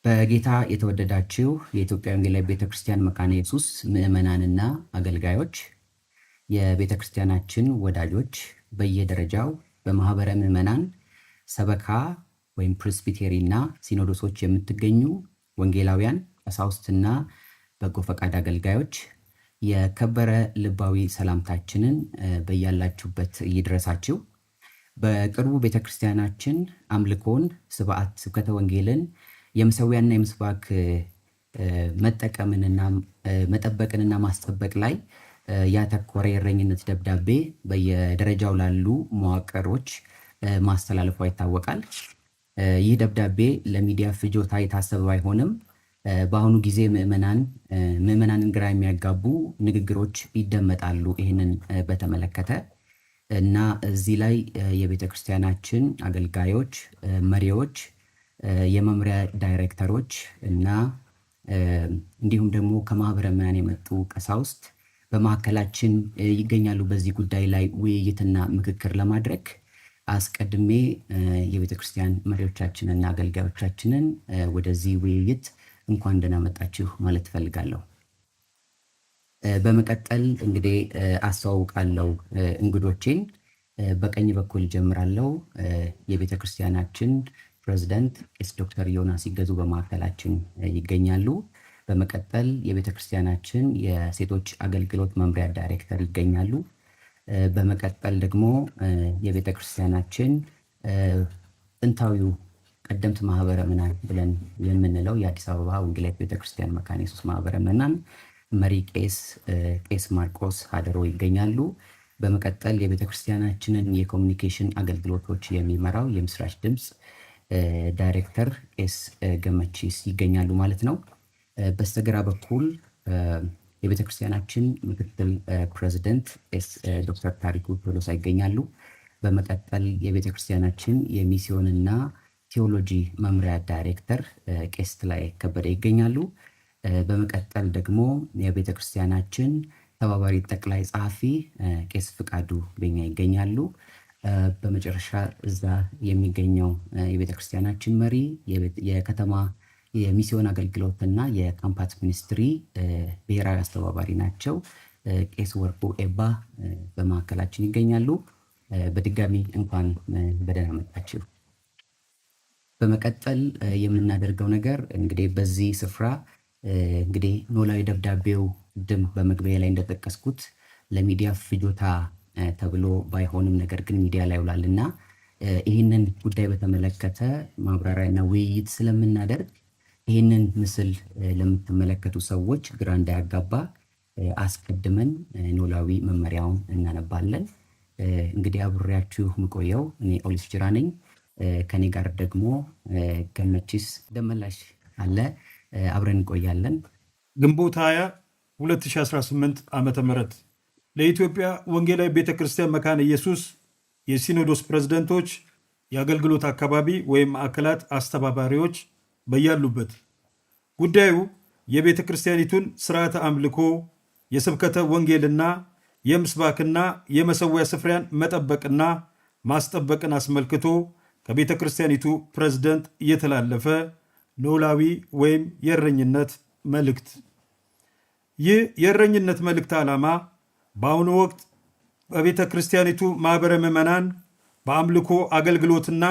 በጌታ የተወደዳችሁ የኢትዮጵያ ወንጌላዊት ቤተክርስቲያን መካነ ኢየሱስ ምዕመናንና አገልጋዮች፣ የቤተክርስቲያናችን ወዳጆች፣ በየደረጃው በማህበረ ምዕመናን ሰበካ ወይም ፕሬስቢቴሪና ሲኖዶሶች የምትገኙ ወንጌላውያን ቀሳውስትና በጎ ፈቃድ አገልጋዮች የከበረ ልባዊ ሰላምታችንን በያላችሁበት ይድረሳችሁ። በቅርቡ ቤተክርስቲያናችን አምልኮን፣ ስብከተ ወንጌልን፣ የመሰዊያና የምስባክ መጠቀምንና መጠበቅንና ማስጠበቅ ላይ ያተኮረ የእረኝነት ደብዳቤ በየደረጃው ላሉ መዋቅሮች ማስተላለፏ ይታወቃል። ይህ ደብዳቤ ለሚዲያ ፍጆታ የታሰበ ባይሆንም በአሁኑ ጊዜ ምዕመናንን ግራ የሚያጋቡ ንግግሮች ይደመጣሉ። ይህንን በተመለከተ እና እዚህ ላይ የቤተ ክርስቲያናችን አገልጋዮች፣ መሪዎች፣ የመምሪያ ዳይሬክተሮች እና እንዲሁም ደግሞ ከማህበረ ምዕመናን የመጡ ቀሳውስት በማዕከላችን ይገኛሉ። በዚህ ጉዳይ ላይ ውይይትና ምክክር ለማድረግ አስቀድሜ የቤተ ክርስቲያን መሪዎቻችንና አገልጋዮቻችንን ወደዚህ ውይይት እንኳን ደህና መጣችሁ ማለት እፈልጋለሁ። በመቀጠል እንግዲህ አስተዋውቃለሁ እንግዶቼን። በቀኝ በኩል ጀምራለሁ። የቤተ ክርስቲያናችን ፕሬዝዳንት ቄስ ዶክተር ዮናስ ይገዙ በማዕከላችን ይገኛሉ። በመቀጠል የቤተ ክርስቲያናችን የሴቶች አገልግሎት መምሪያ ዳይሬክተር ይገኛሉ። በመቀጠል ደግሞ የቤተ ክርስቲያናችን ጥንታዊው ቀደምት ማህበረ ምዕመናን ብለን የምንለው የአዲስ አበባ ወንጌላዊት ቤተክርስቲያን መካነ ኢየሱስ ማህበረ ምዕመናን መሪ ቄስ ማርቆስ ሀደሮ ይገኛሉ። በመቀጠል የቤተክርስቲያናችንን የኮሚኒኬሽን አገልግሎቶች የሚመራው የምስራች ድምፅ ዳይሬክተር ቄስ ገመቺስ ይገኛሉ ማለት ነው። በስተግራ በኩል የቤተክርስቲያናችን ምክትል ፕሬዝደንት ቄስ ዶክተር ታሪኩ ቶሎሳ ይገኛሉ። በመቀጠል የቤተክርስቲያናችን የሚስዮንና ቴዎሎጂ መምሪያ ዳይሬክተር ቄስ ላይ ከበደ ይገኛሉ። በመቀጠል ደግሞ የቤተክርስቲያናችን ተባባሪ ጠቅላይ ጸሐፊ ቄስ ፍቃዱ በኛ ይገኛሉ። በመጨረሻ እዛ የሚገኘው የቤተክርስቲያናችን መሪ የከተማ የሚስዮን አገልግሎትና የካምፓስ ሚኒስትሪ ብሔራዊ አስተባባሪ ናቸው። ቄስ ወርቁ ኤባ በማዕከላችን ይገኛሉ። በድጋሚ እንኳን በደህና መጣችሁ። በመቀጠል የምናደርገው ነገር እንግዲህ በዚህ ስፍራ እንግዲህ ኖላዊ ደብዳቤው ድም በመግቢያ ላይ እንደጠቀስኩት ለሚዲያ ፍጆታ ተብሎ ባይሆንም ነገር ግን ሚዲያ ላይ ውላልና ይህንን ጉዳይ በተመለከተ ማብራሪያና ውይይት ስለምናደርግ ይህንን ምስል ለምትመለከቱ ሰዎች ግራ እንዳያጋባ አስቀድመን ኖላዊ መመሪያውን እናነባለን። እንግዲህ አብሬያችሁ ምቆየው እኔ ኦሊስ ጅራ ነኝ። ከኔ ጋር ደግሞ ገመቺስ ደመላሽ አለ። አብረን እንቆያለን። ግንቦት 20 2018 ዓመተ ምህረት ለኢትዮጵያ ወንጌላዊ ቤተክርስቲያን መካነ ኢየሱስ የሲኖዶስ ፕሬዝዳንቶች፣ የአገልግሎት አካባቢ ወይም ማዕከላት አስተባባሪዎች በያሉበት ጉዳዩ የቤተ ክርስቲያኒቱን ስርዓተ አምልኮ፣ የስብከተ ወንጌልና የምስባክና የመሰዊያ ስፍራን መጠበቅና ማስጠበቅን አስመልክቶ ከቤተ ክርስቲያኒቱ ፕሬዝዳንት እየተላለፈ ኖላዊ ወይም የእረኝነት መልእክት። ይህ የእረኝነት መልእክት ዓላማ በአሁኑ ወቅት በቤተ ክርስቲያኒቱ ማኅበረ ምዕመናን በአምልኮ አገልግሎትና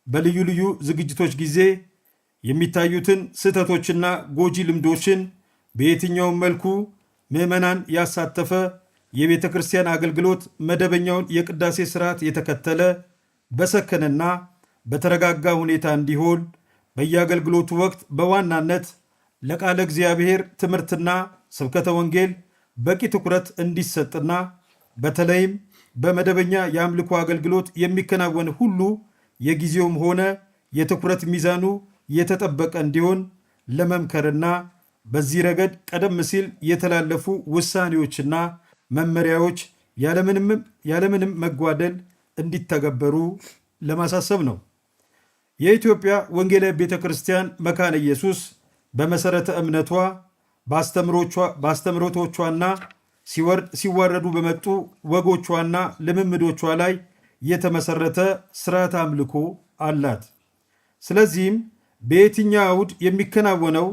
በልዩ ልዩ ዝግጅቶች ጊዜ የሚታዩትን ስህተቶችና ጎጂ ልምዶችን በየትኛውም መልኩ ምዕመናን ያሳተፈ የቤተ ክርስቲያን አገልግሎት መደበኛውን የቅዳሴ ስርዓት የተከተለ በሰከነና በተረጋጋ ሁኔታ እንዲሆን በየአገልግሎቱ ወቅት በዋናነት ለቃለ እግዚአብሔር ትምህርትና ስብከተ ወንጌል በቂ ትኩረት እንዲሰጥና በተለይም በመደበኛ የአምልኮ አገልግሎት የሚከናወን ሁሉ የጊዜውም ሆነ የትኩረት ሚዛኑ የተጠበቀ እንዲሆን ለመምከርና በዚህ ረገድ ቀደም ሲል የተላለፉ ውሳኔዎችና መመሪያዎች ያለምንም መጓደል እንዲተገበሩ ለማሳሰብ ነው። የኢትዮጵያ ወንጌላዊ ቤተ ክርስቲያን መካነ ኢየሱስ በመሰረተ እምነቷ በአስተምሮቶቿና ሲዋረዱ በመጡ ወጎቿና ልምምዶቿ ላይ የተመሰረተ ስርዓተ አምልኮ አላት። ስለዚህም በየትኛው አውድ የሚከናወነው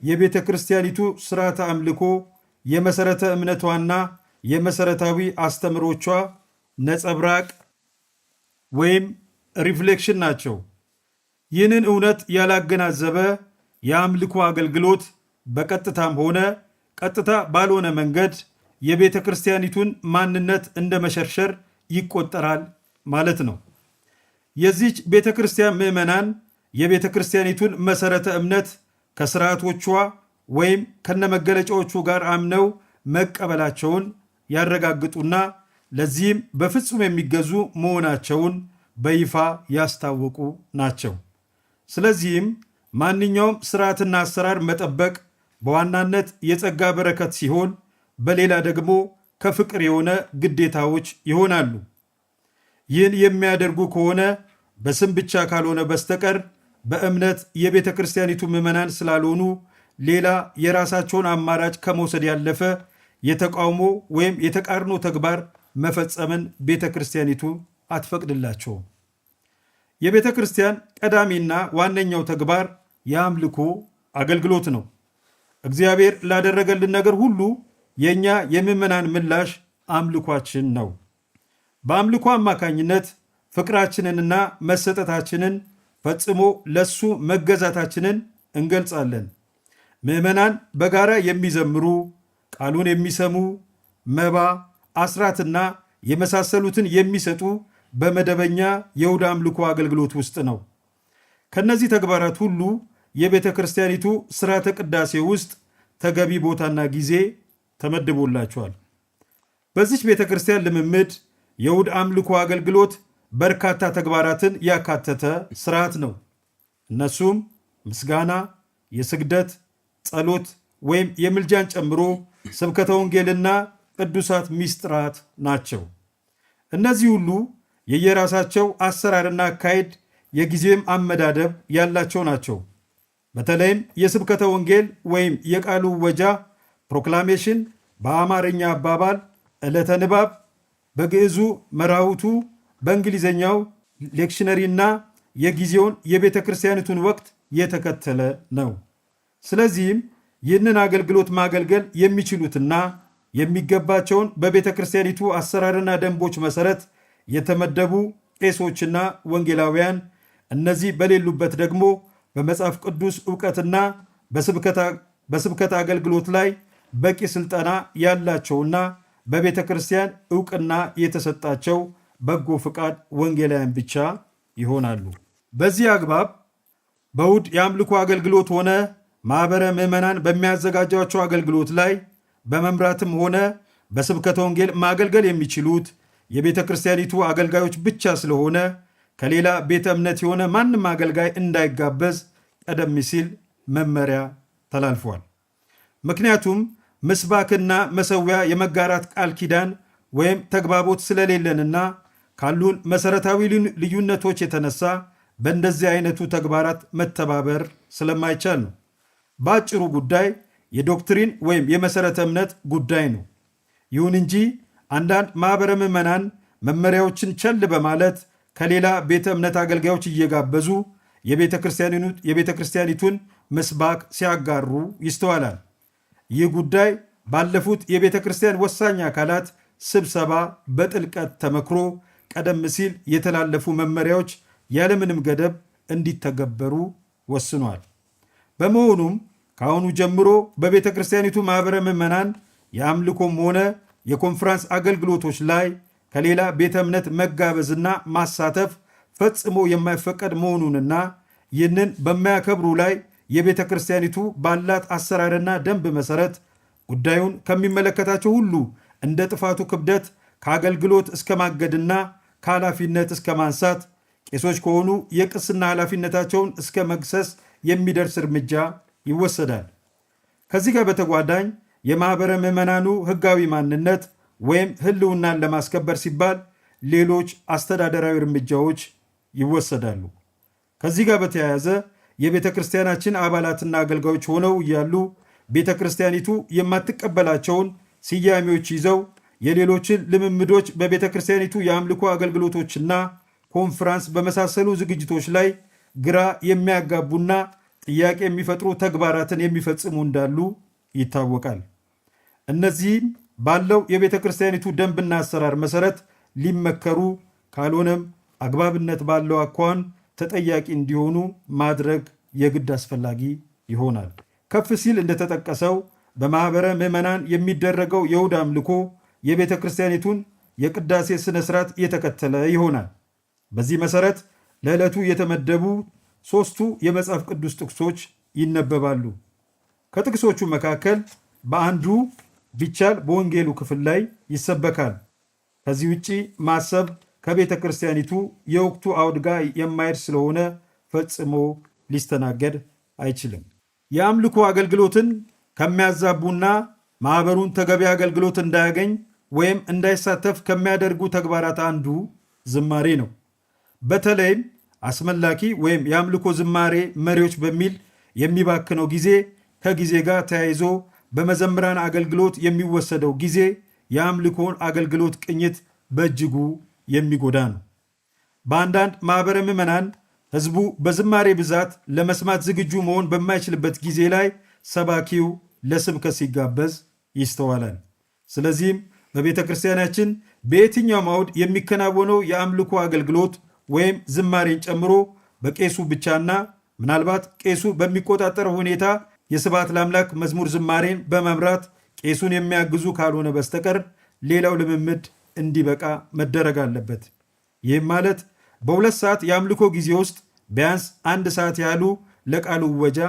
የቤተ ክርስቲያኒቱ ስርዓተ አምልኮ የመሰረተ እምነቷና የመሰረታዊ አስተምሮቿ ነጸብራቅ ወይም ሪፍሌክሽን ናቸው። ይህንን እውነት ያላገናዘበ የአምልኮ አገልግሎት በቀጥታም ሆነ ቀጥታ ባልሆነ መንገድ የቤተ ክርስቲያኒቱን ማንነት እንደ መሸርሸር ይቆጠራል ማለት ነው። የዚች ቤተ ክርስቲያን ምዕመናን የቤተ ክርስቲያኒቱን መሰረተ እምነት ከስርዓቶቿ ወይም ከነመገለጫዎቹ ጋር አምነው መቀበላቸውን ያረጋግጡና ለዚህም በፍጹም የሚገዙ መሆናቸውን በይፋ ያስታወቁ ናቸው። ስለዚህም ማንኛውም ስርዓትና አሰራር መጠበቅ በዋናነት የጸጋ በረከት ሲሆን፣ በሌላ ደግሞ ከፍቅር የሆነ ግዴታዎች ይሆናሉ። ይህን የሚያደርጉ ከሆነ በስም ብቻ ካልሆነ በስተቀር በእምነት የቤተ ክርስቲያኒቱ ምዕመናን ስላልሆኑ ሌላ የራሳቸውን አማራጭ ከመውሰድ ያለፈ የተቃውሞ ወይም የተቃርኖ ተግባር መፈጸምን ቤተ ክርስቲያኒቱ አትፈቅድላቸውም። የቤተ ክርስቲያን ቀዳሚና ዋነኛው ተግባር የአምልኮ አገልግሎት ነው። እግዚአብሔር ላደረገልን ነገር ሁሉ የእኛ የምዕመናን ምላሽ አምልኳችን ነው። በአምልኮ አማካኝነት ፍቅራችንንና መሰጠታችንን ፈጽሞ ለሱ መገዛታችንን እንገልጻለን። ምዕመናን በጋራ የሚዘምሩ፣ ቃሉን የሚሰሙ፣ መባ፣ አስራትና የመሳሰሉትን የሚሰጡ በመደበኛ የእሁድ አምልኮ አገልግሎት ውስጥ ነው። ከነዚህ ተግባራት ሁሉ የቤተ ክርስቲያኒቱ ስርዓተ ቅዳሴ ውስጥ ተገቢ ቦታና ጊዜ ተመድቦላቸዋል። በዚች ቤተ ክርስቲያን ልምምድ የእሁድ አምልኮ አገልግሎት በርካታ ተግባራትን ያካተተ ስርዓት ነው። እነሱም ምስጋና፣ የስግደት፣ ጸሎት ወይም የምልጃን ጨምሮ ስብከተ ወንጌልና ቅዱሳት ሚስጥራት ናቸው። እነዚህ ሁሉ የየራሳቸው አሰራርና አካሄድ የጊዜም አመዳደብ ያላቸው ናቸው። በተለይም የስብከተ ወንጌል ወይም የቃሉ ወጃ ፕሮክላሜሽን፣ በአማርኛ አባባል ዕለተ ንባብ፣ በግዕዙ መራውቱ፣ በእንግሊዝኛው ሌክሽነሪ እና የጊዜውን የቤተ ክርስቲያኒቱን ወቅት የተከተለ ነው። ስለዚህም ይህንን አገልግሎት ማገልገል የሚችሉትና የሚገባቸውን በቤተ ክርስቲያኒቱ አሰራርና ደንቦች መሰረት የተመደቡ ቄሶችና ወንጌላውያን፣ እነዚህ በሌሉበት ደግሞ በመጽሐፍ ቅዱስ ዕውቀትና በስብከት አገልግሎት ላይ በቂ ስልጠና ያላቸውና በቤተ ክርስቲያን ዕውቅና የተሰጣቸው በጎ ፍቃድ ወንጌላውያን ብቻ ይሆናሉ። በዚህ አግባብ በእሁድ የአምልኮ አገልግሎት ሆነ ማኅበረ ምዕመናን በሚያዘጋጇቸው አገልግሎት ላይ በመምራትም ሆነ በስብከተ ወንጌል ማገልገል የሚችሉት የቤተ ክርስቲያኒቱ አገልጋዮች ብቻ ስለሆነ ከሌላ ቤተ እምነት የሆነ ማንም አገልጋይ እንዳይጋበዝ ቀደም ሲል መመሪያ ተላልፏል። ምክንያቱም ምስባክና መሰዊያ የመጋራት ቃል ኪዳን ወይም ተግባቦት ስለሌለንና ካሉን መሰረታዊ ልዩነቶች የተነሳ በእንደዚህ አይነቱ ተግባራት መተባበር ስለማይቻል ነው። በአጭሩ ጉዳይ የዶክትሪን ወይም የመሰረተ እምነት ጉዳይ ነው። ይሁን እንጂ አንዳንድ ማኅበረ ምዕመናን መመሪያዎችን ቸል በማለት ከሌላ ቤተ እምነት አገልጋዮች እየጋበዙ የቤተ ክርስቲያኒቱን ምስባክ ሲያጋሩ ይስተዋላል። ይህ ጉዳይ ባለፉት የቤተ ክርስቲያን ወሳኝ አካላት ስብሰባ በጥልቀት ተመክሮ ቀደም ሲል የተላለፉ መመሪያዎች ያለምንም ገደብ እንዲተገበሩ ወስኗል። በመሆኑም ከአሁኑ ጀምሮ በቤተ ክርስቲያኒቱ ማኅበረ ምዕመናን የአምልኮም ሆነ የኮንፈረንስ አገልግሎቶች ላይ ከሌላ ቤተ እምነት መጋበዝና ማሳተፍ ፈጽሞ የማይፈቀድ መሆኑንና ይህንን በማያከብሩ ላይ የቤተ ክርስቲያኒቱ ባላት አሰራርና ደንብ መሰረት ጉዳዩን ከሚመለከታቸው ሁሉ እንደ ጥፋቱ ክብደት ከአገልግሎት እስከ ማገድና ከኃላፊነት እስከ ማንሳት፣ ቄሶች ከሆኑ የቅስና ኃላፊነታቸውን እስከ መግሰስ የሚደርስ እርምጃ ይወሰዳል። ከዚህ ጋር በተጓዳኝ የማኅበረ ምዕመናኑ ሕጋዊ ማንነት ወይም ሕልውናን ለማስከበር ሲባል ሌሎች አስተዳደራዊ እርምጃዎች ይወሰዳሉ። ከዚህ ጋር በተያያዘ የቤተ ክርስቲያናችን አባላትና አገልጋዮች ሆነው እያሉ ቤተ ክርስቲያኒቱ የማትቀበላቸውን ስያሜዎች ይዘው የሌሎችን ልምምዶች በቤተ ክርስቲያኒቱ የአምልኮ አገልግሎቶችና ኮንፍራንስ በመሳሰሉ ዝግጅቶች ላይ ግራ የሚያጋቡና ጥያቄ የሚፈጥሩ ተግባራትን የሚፈጽሙ እንዳሉ ይታወቃል። እነዚህም ባለው የቤተ ክርስቲያኒቱ ደንብና አሰራር መሰረት ሊመከሩ ካልሆነም አግባብነት ባለው አኳኋን ተጠያቂ እንዲሆኑ ማድረግ የግድ አስፈላጊ ይሆናል። ከፍ ሲል እንደተጠቀሰው በማኅበረ ምዕመናን የሚደረገው የእሁድ አምልኮ የቤተ ክርስቲያኒቱን የቅዳሴ ሥነ ሥርዓት የተከተለ ይሆናል። በዚህ መሠረት ለዕለቱ የተመደቡ ሦስቱ የመጽሐፍ ቅዱስ ጥቅሶች ይነበባሉ። ከጥቅሶቹ መካከል በአንዱ ቢቻል በወንጌሉ ክፍል ላይ ይሰበካል። ከዚህ ውጪ ማሰብ ከቤተ ክርስቲያኒቱ የወቅቱ አውድ ጋር የማይሄድ ስለሆነ ፈጽሞ ሊስተናገድ አይችልም። የአምልኮ አገልግሎትን ከሚያዛቡና ማኅበሩን ተገቢ አገልግሎት እንዳያገኝ ወይም እንዳይሳተፍ ከሚያደርጉ ተግባራት አንዱ ዝማሬ ነው። በተለይም አስመላኪ ወይም የአምልኮ ዝማሬ መሪዎች በሚል የሚባክነው ጊዜ ከጊዜ ጋር ተያይዞ በመዘምራን አገልግሎት የሚወሰደው ጊዜ የአምልኮን አገልግሎት ቅኝት በእጅጉ የሚጎዳ ነው። በአንዳንድ ማኅበረ ምዕመናን ሕዝቡ በዝማሬ ብዛት ለመስማት ዝግጁ መሆን በማይችልበት ጊዜ ላይ ሰባኪው ለስብከት ሲጋበዝ ይስተዋላል። ስለዚህም በቤተ ክርስቲያናችን በየትኛውም አውድ የሚከናወነው የአምልኮ አገልግሎት ወይም ዝማሬን ጨምሮ በቄሱ ብቻና ምናልባት ቄሱ በሚቆጣጠረው ሁኔታ የስብሐት ለአምላክ መዝሙር ዝማሬን በመምራት ቄሱን የሚያግዙ ካልሆነ በስተቀር ሌላው ልምምድ እንዲበቃ መደረግ አለበት። ይህም ማለት በ2 ሰዓት የአምልኮ ጊዜ ውስጥ ቢያንስ 1 ሰዓት ያህሉ ለቃሉ እወጃ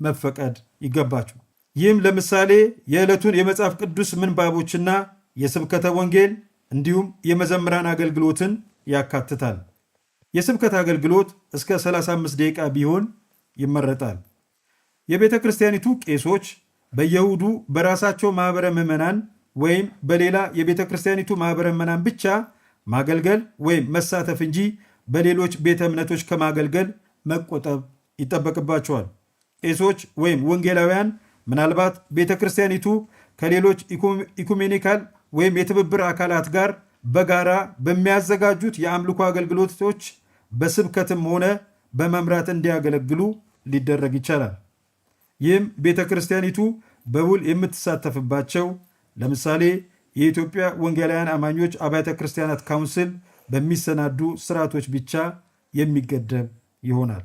መፈቀድ ይገባቸው። ይህም ለምሳሌ የዕለቱን የመጽሐፍ ቅዱስ ምንባቦችና የስብከተ ወንጌል እንዲሁም የመዘምራን አገልግሎትን ያካትታል። የስብከት አገልግሎት እስከ 35 ደቂቃ ቢሆን ይመረጣል። የቤተ ክርስቲያኒቱ ቄሶች በየእሁዱ በራሳቸው ማኅበረ ምዕመናን ወይም በሌላ የቤተ ክርስቲያኒቱ ማኅበረ ምዕመናን ብቻ ማገልገል ወይም መሳተፍ እንጂ በሌሎች ቤተ እምነቶች ከማገልገል መቆጠብ ይጠበቅባቸዋል። ቄሶች ወይም ወንጌላውያን ምናልባት ቤተ ክርስቲያኒቱ ከሌሎች ኢኩሜኒካል ወይም የትብብር አካላት ጋር በጋራ በሚያዘጋጁት የአምልኮ አገልግሎቶች በስብከትም ሆነ በመምራት እንዲያገለግሉ ሊደረግ ይቻላል። ይህም ቤተ ክርስቲያኒቱ በውል የምትሳተፍባቸው ለምሳሌ የኢትዮጵያ ወንጌላውያን አማኞች አብያተ ክርስቲያናት ካውንስል በሚሰናዱ ስርዓቶች ብቻ የሚገደብ ይሆናል።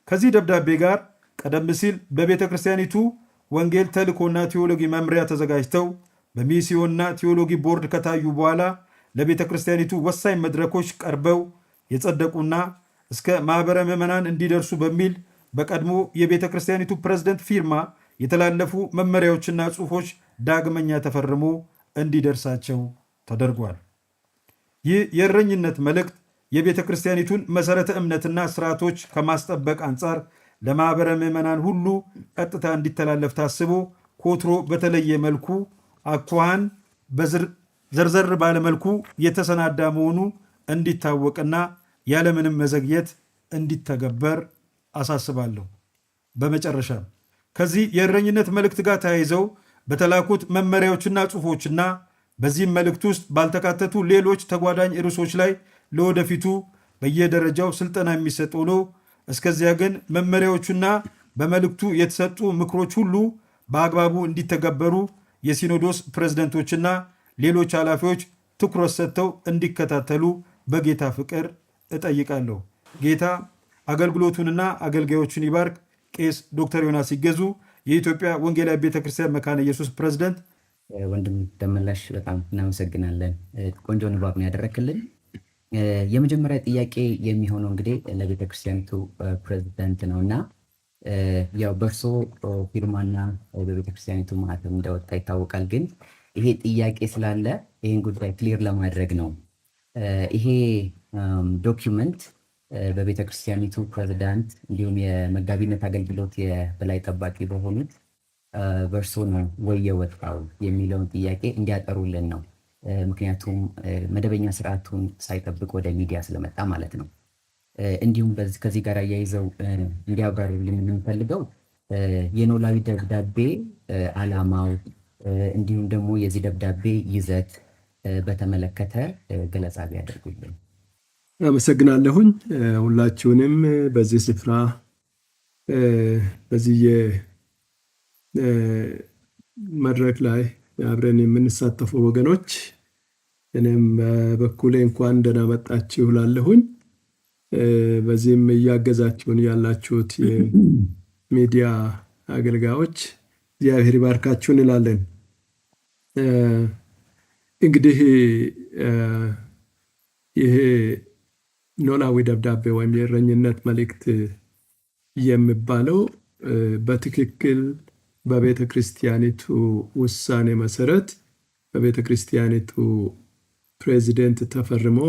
ከዚህ ደብዳቤ ጋር ቀደም ሲል በቤተ ክርስቲያኒቱ ወንጌል ተልእኮና ቴዎሎጂ መምሪያ ተዘጋጅተው በሚስዮንና ቴዎሎጂ ቦርድ ከታዩ በኋላ ለቤተ ክርስቲያኒቱ ወሳኝ መድረኮች ቀርበው የጸደቁና እስከ ማኅበረ ምዕመናን እንዲደርሱ በሚል በቀድሞ የቤተ ክርስቲያኒቱ ፕሬዝደንት ፊርማ የተላለፉ መመሪያዎችና ጽሑፎች ዳግመኛ ተፈርሞ እንዲደርሳቸው ተደርጓል። ይህ የእረኝነት መልእክት የቤተ ክርስቲያኒቱን መሠረተ እምነትና ስርዓቶች ከማስጠበቅ አንጻር ለማኅበረ ምዕመናን ሁሉ ቀጥታ እንዲተላለፍ ታስቦ ኮትሮ በተለየ መልኩ አኳኋን ዘርዘር ባለመልኩ የተሰናዳ መሆኑ እንዲታወቅና ያለምንም መዘግየት እንዲተገበር አሳስባለሁ። በመጨረሻም ከዚህ የእረኝነት መልእክት ጋር ተያይዘው በተላኩት መመሪያዎችና ጽሑፎችና በዚህም መልእክት ውስጥ ባልተካተቱ ሌሎች ተጓዳኝ ርዕሶች ላይ ለወደፊቱ በየደረጃው ስልጠና የሚሰጥ ሆኖ እስከዚያ ግን መመሪያዎቹና በመልእክቱ የተሰጡ ምክሮች ሁሉ በአግባቡ እንዲተገበሩ የሲኖዶስ ፕሬዝደንቶችና ሌሎች ኃላፊዎች ትኩረት ሰጥተው እንዲከታተሉ በጌታ ፍቅር እጠይቃለሁ። ጌታ አገልግሎቱንና አገልጋዮቹን ይባርክ። ቄስ ዶክተር ዮናስ ይገዙ፣ የኢትዮጵያ ወንጌላዊ ቤተክርስቲያን መካነ ኢየሱስ ፕሬዝደንት። ወንድም ደመላሽ በጣም እናመሰግናለን። ቆንጆ ንባብ ነው ያደረክልን። የመጀመሪያ ጥያቄ የሚሆነው እንግዲህ ለቤተክርስቲያኒቱ ፕሬዝደንት ነው እና ያው በእርሶ ፊርማና በቤተክርስቲያኒቱ ማህተም እንደወጣ ይታወቃል። ግን ይሄ ጥያቄ ስላለ ይህን ጉዳይ ክሊር ለማድረግ ነው። ይሄ ዶኪመንት በቤተክርስቲያኒቱ ፕሬዝዳንት እንዲሁም የመጋቢነት አገልግሎት የበላይ ጠባቂ በሆኑት በእርሶ ነው ወይ የወጣው የሚለውን ጥያቄ እንዲያጠሩልን ነው። ምክንያቱም መደበኛ ስርዓቱን ሳይጠብቅ ወደ ሚዲያ ስለመጣ ማለት ነው። እንዲሁም ከዚህ ጋር አያይዘው እንዲያብራሩልን የምንፈልገው የኖላዊ ደብዳቤ ዓላማው እንዲሁም ደግሞ የዚህ ደብዳቤ ይዘት በተመለከተ ገለጻ ቢያደርጉልን። አመሰግናለሁኝ። ሁላችሁንም በዚህ ስፍራ በዚህ መድረክ ላይ አብረን የምንሳተፉ ወገኖች እኔም በበኩሌ እንኳን ደህና መጣችሁ እላለሁኝ። በዚህም እያገዛችሁን ያላችሁት የሚዲያ አገልጋዮች እግዚአብሔር ይባርካችሁ እንላለን። እንግዲህ ይሄ ኖላዊ ደብዳቤ ወይም የእረኝነት መልእክት የሚባለው በትክክል በቤተ ክርስቲያኒቱ ውሳኔ መሰረት በቤተ ክርስቲያኒቱ ፕሬዚደንት ተፈርሞ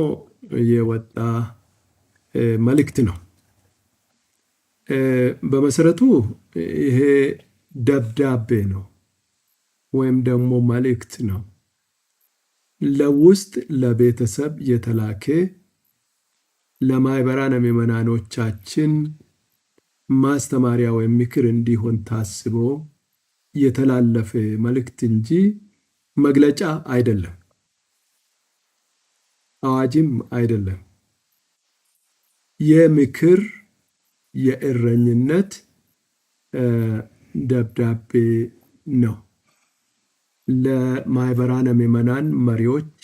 የወጣ መልእክት ነው። በመሰረቱ ይሄ ደብዳቤ ነው ወይም ደግሞ መልእክት ነው። ለውስጥ ለቤተሰብ የተላከ ለማህበራነ ምዕመናኖቻችን ማስተማሪያ ወይም ምክር እንዲሆን ታስቦ የተላለፈ መልእክት እንጂ መግለጫ አይደለም፣ አዋጅም አይደለም። የምክር የእረኝነት ደብዳቤ ነው። ለማህበራነ ምዕመናን መሪዎች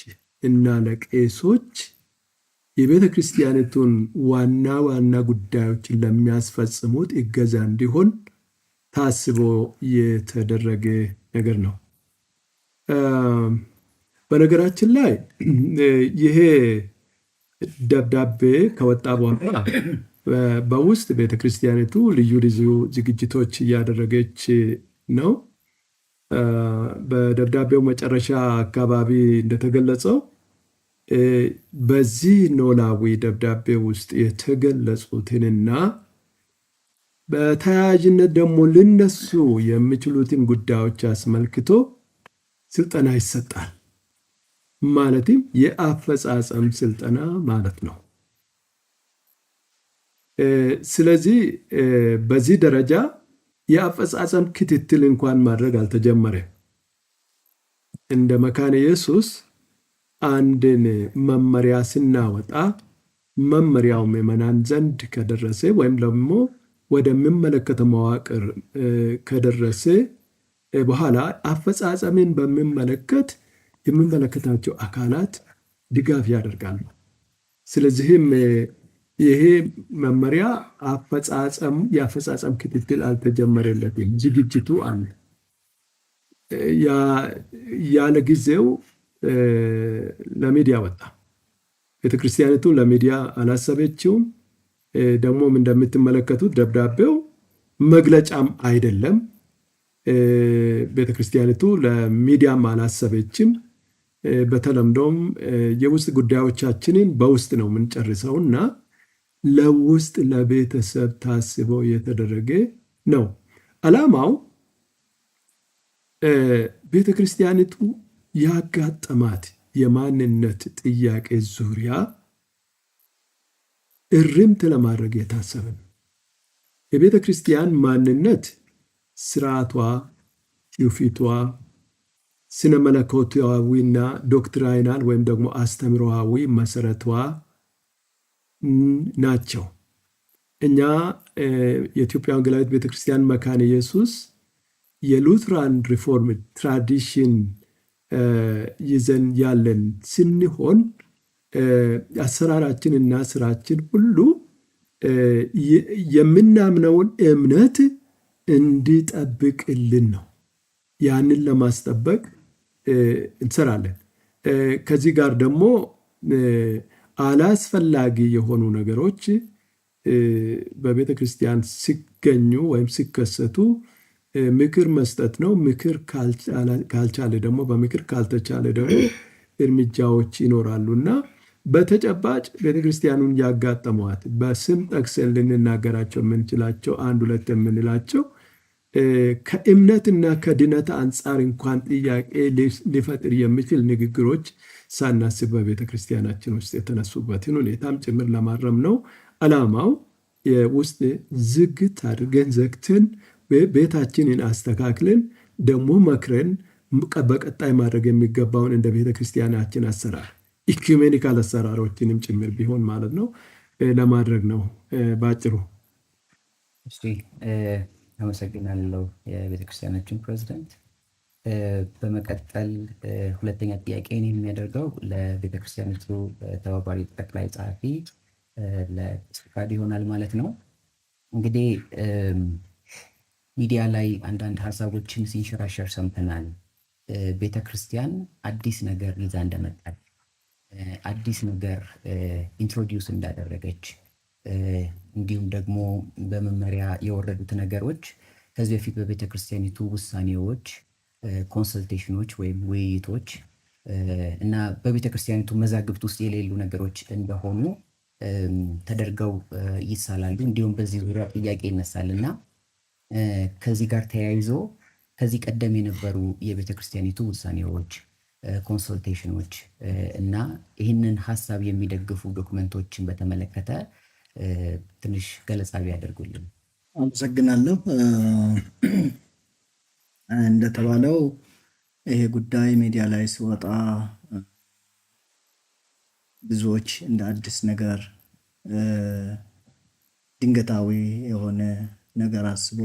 እና ለቄሶች የቤተ ክርስቲያኒቱን ዋና ዋና ጉዳዮችን ለሚያስፈጽሙት እገዛ እንዲሆን ታስቦ የተደረገ ነገር ነው። በነገራችን ላይ ይሄ ደብዳቤ ከወጣ በኋላ በውስጥ ቤተ ክርስቲያኒቱ ልዩ ልዩ ዝግጅቶች እያደረገች ነው። በደብዳቤው መጨረሻ አካባቢ እንደተገለጸው በዚህ ኖላዊ ደብዳቤ ውስጥ የተገለጹትንና በተያያዥነት ደግሞ ሊነሱ የሚችሉትን ጉዳዮች አስመልክቶ ስልጠና ይሰጣል። ማለትም የአፈጻጸም ስልጠና ማለት ነው። ስለዚህ በዚህ ደረጃ የአፈጻጸም ክትትል እንኳን ማድረግ አልተጀመረም። እንደ መካነ ኢየሱስ አንድን መመሪያ ስናወጣ መመሪያው ምዕመናን ዘንድ ከደረሰ ወይም ደግሞ ወደሚመለከተው መዋቅር ከደረሰ በኋላ አፈጻጸምን በሚመለከት የሚመለከታቸው አካላት ድጋፍ ያደርጋሉ። ስለዚህም ይሄ መመሪያ የአፈጻጸም ክትትል አልተጀመረለትም። ዝግጅቱ አለ። ያለ ጊዜው ለሚዲያ ወጣ። ቤተክርስቲያኒቱ ለሚዲያ አላሰበችውም። ደግሞም እንደምትመለከቱት ደብዳቤው መግለጫም አይደለም። ቤተክርስቲያኒቱ ለሚዲያም አላሰበችም። በተለምዶም የውስጥ ጉዳዮቻችንን በውስጥ ነው የምንጨርሰውና ለውስጥ ለቤተሰብ ታስበው የተደረገ ነው። ዓላማው ቤተ ክርስቲያኒቱ ያጋጠማት የማንነት ጥያቄ ዙሪያ እርምት ለማድረግ የታሰበ ነው። የቤተ ክርስቲያን ማንነት ስርዓቷ፣ ትውፊቷ፣ ስነ መለኮታዊና ዶክትራይናል ወይም ደግሞ አስተምሮአዊ መሰረቷ ናቸው። እኛ የኢትዮጵያ ወንጌላዊት ቤተክርስቲያን መካነ ኢየሱስ የሉትራን ሪፎርም ትራዲሽን ይዘን ያለን ስንሆን አሰራራችንና ስራችን ሁሉ የምናምነውን እምነት እንዲጠብቅልን ነው። ያንን ለማስጠበቅ እንሰራለን። ከዚህ ጋር ደግሞ አላስፈላጊ የሆኑ ነገሮች በቤተ ክርስቲያን ሲገኙ ወይም ሲከሰቱ ምክር መስጠት ነው። ምክር ካልቻለ ደግሞ በምክር ካልተቻለ ደግሞ እርምጃዎች ይኖራሉና በተጨባጭ ቤተ ክርስቲያኑን ያጋጠሟት በስም ጠቅሰን ልንናገራቸው የምንችላቸው አንድ ሁለት የምንላቸው ከእምነትና ከድነት አንጻር እንኳን ጥያቄ ሊፈጥር የሚችል ንግግሮች ሳናስብ በቤተ ክርስቲያናችን ውስጥ የተነሱበትን ሁኔታም ጭምር ለማረም ነው ዓላማው። ውስጥ ዝግት አድርገን ዘግተን ቤታችንን አስተካክለን ደግሞ መክረን በቀጣይ ማድረግ የሚገባውን እንደ ቤተ ክርስቲያናችን አሰራር ኢኩሜኒካል አሰራሮችንም ጭምር ቢሆን ማለት ነው ለማድረግ ነው ባጭሩ። እሺ አመሰግናለሁ የቤተክርስቲያናችን ፕሬዝዳንት። በመቀጠል ሁለተኛ ጥያቄን የሚያደርገው ለቤተክርስቲያኒቱ ተባባሪ ጠቅላይ ጸሐፊ ለፍቃድ ይሆናል ማለት ነው። እንግዲህ ሚዲያ ላይ አንዳንድ ሀሳቦችን ሲንሸራሸር ሰምተናል። ቤተክርስቲያን አዲስ ነገር ይዛ እንደመጣች፣ አዲስ ነገር ኢንትሮዲውስ እንዳደረገች፣ እንዲሁም ደግሞ በመመሪያ የወረዱት ነገሮች ከዚህ በፊት በቤተ ክርስቲያኒቱ ውሳኔዎች፣ ኮንሰልቴሽኖች ወይም ውይይቶች እና በቤተ ክርስቲያኒቱ መዛግብት ውስጥ የሌሉ ነገሮች እንደሆኑ ተደርገው ይሳላሉ። እንዲሁም በዚህ ዙሪያ ጥያቄ ይነሳል እና ከዚህ ጋር ተያይዞ ከዚህ ቀደም የነበሩ የቤተ ክርስቲያኒቱ ውሳኔዎች፣ ኮንሰልቴሽኖች እና ይህንን ሀሳብ የሚደግፉ ዶክመንቶችን በተመለከተ ትንሽ ገለጻ ቢያደርጉልን። አመሰግናለሁ። እንደተባለው ይሄ ጉዳይ ሚዲያ ላይ ሲወጣ ብዙዎች እንደ አዲስ ነገር ድንገታዊ የሆነ ነገር አስቦ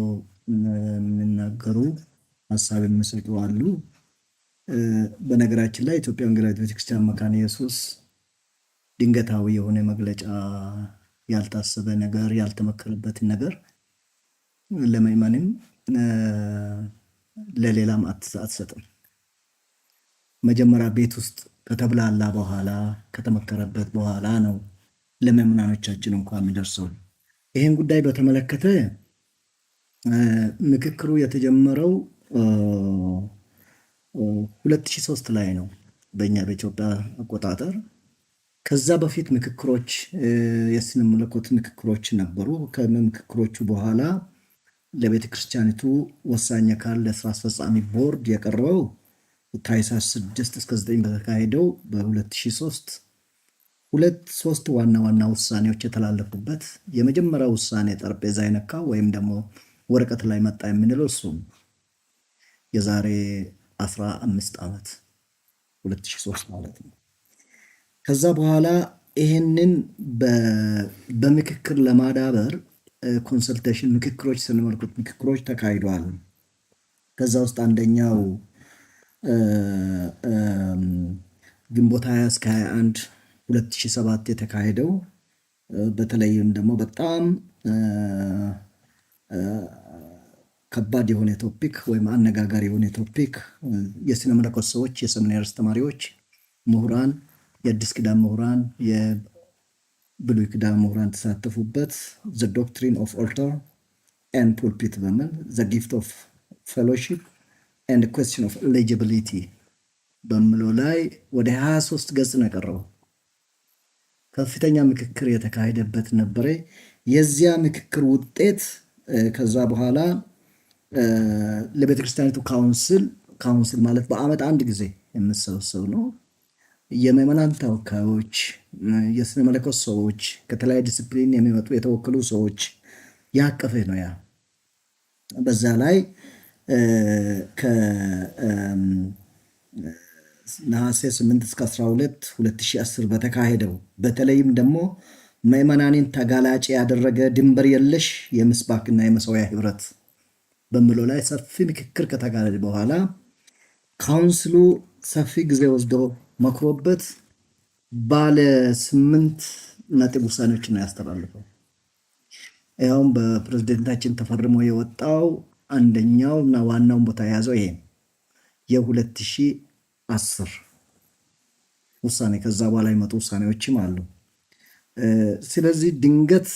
የሚናገሩ ሀሳብ የሚሰጡ አሉ። በነገራችን ላይ ኢትዮጵያ ወንጌላዊት ቤተክርስቲያን መካነ ኢየሱስ ድንገታዊ የሆነ መግለጫ፣ ያልታሰበ ነገር፣ ያልተመከረበትን ነገር ለምዕመንም ለሌላም አትሰጥም። መጀመሪያ ቤት ውስጥ ከተብላላ በኋላ ከተመከረበት በኋላ ነው ለምዕመናኖቻችን እንኳን የሚደርሰው። ይህን ጉዳይ በተመለከተ ምክክሩ የተጀመረው 2003 ላይ ነው በእኛ በኢትዮጵያ አቆጣጠር። ከዛ በፊት ምክክሮች፣ የስነ መለኮት ምክክሮች ነበሩ። ከምክክሮቹ በኋላ ለቤተ ክርስቲያኒቱ ወሳኝ አካል ለስራ አስፈጻሚ ቦርድ የቀረበው ታኅሳስ 6 እስከ 9 በተካሄደው በ2003 ሶስት ዋና ዋና ውሳኔዎች የተላለፉበት የመጀመሪያ ውሳኔ ጠረጴዛ የነካ ወይም ደግሞ ወረቀት ላይ መጣ የምንለው እሱም የዛሬ 15 ዓመት 2003 ማለት ነው። ከዛ በኋላ ይህንን በምክክር ለማዳበር ኮንሰልቴሽን ምክክሮች፣ ስንመለከት ምክክሮች ተካሂደዋል። ከዛ ውስጥ አንደኛው ግንቦት 20 እስከ 21 2007 የተካሄደው በተለይም ደግሞ በጣም ከባድ የሆነ ቶፒክ ወይም አነጋጋሪ የሆነ ቶፒክ የስነ መለኮት ሰዎች፣ የሰሚናሪ አስተማሪዎች፣ ምሁራን፣ የአዲስ ኪዳን ምሁራን፣ የብሉይ ኪዳን ምሁራን ተሳተፉበት ዘ ዶክትሪን ኦፍ ኦልተር ኤንድ ፑልፒት በሚል ዘ ጊፍት ኦፍ ፌሎሺፕ ኤንድ ኩዌስችን ኦፍ ኤሊጂቢሊቲ በሚለው ላይ ወደ 23 ገጽ ነው የቀረበው። ከፍተኛ ምክክር የተካሄደበት ነበረ። የዚያ ምክክር ውጤት ከዛ በኋላ ለቤተክርስቲያኒቱ ካውንስል ማለት በዓመት አንድ ጊዜ የምሰበሰብ ነው። የምዕመናን ተወካዮች፣ የስነ መለኮት ሰዎች፣ ከተለያዩ ዲስፕሊን የሚመጡ የተወከሉ ሰዎች ያቀፈ ነው። ያ በዛ ላይ ነሐሴ 8 እስከ 12 2010 በተካሄደው በተለይም ደግሞ ምዕመናንን ተጋላጭ ያደረገ ድንበር የለሽ የምስባክና የመሠዊያ ህብረት በሚለው ላይ ሰፊ ምክክር ከተካሄደ በኋላ ካውንስሉ ሰፊ ጊዜ ወስዶ መክሮበት ባለ 8 ነጥብ ውሳኔዎችን ነው ያስተላልፈው። ይኸውም በፕሬዝደንታችን ተፈርሞ የወጣው አንደኛው እና ዋናውን ቦታ የያዘው ይሄ የ2010 ውሳኔ። ከዛ በኋላ የመጡ ውሳኔዎችም አሉ። ስለዚህ ድንገት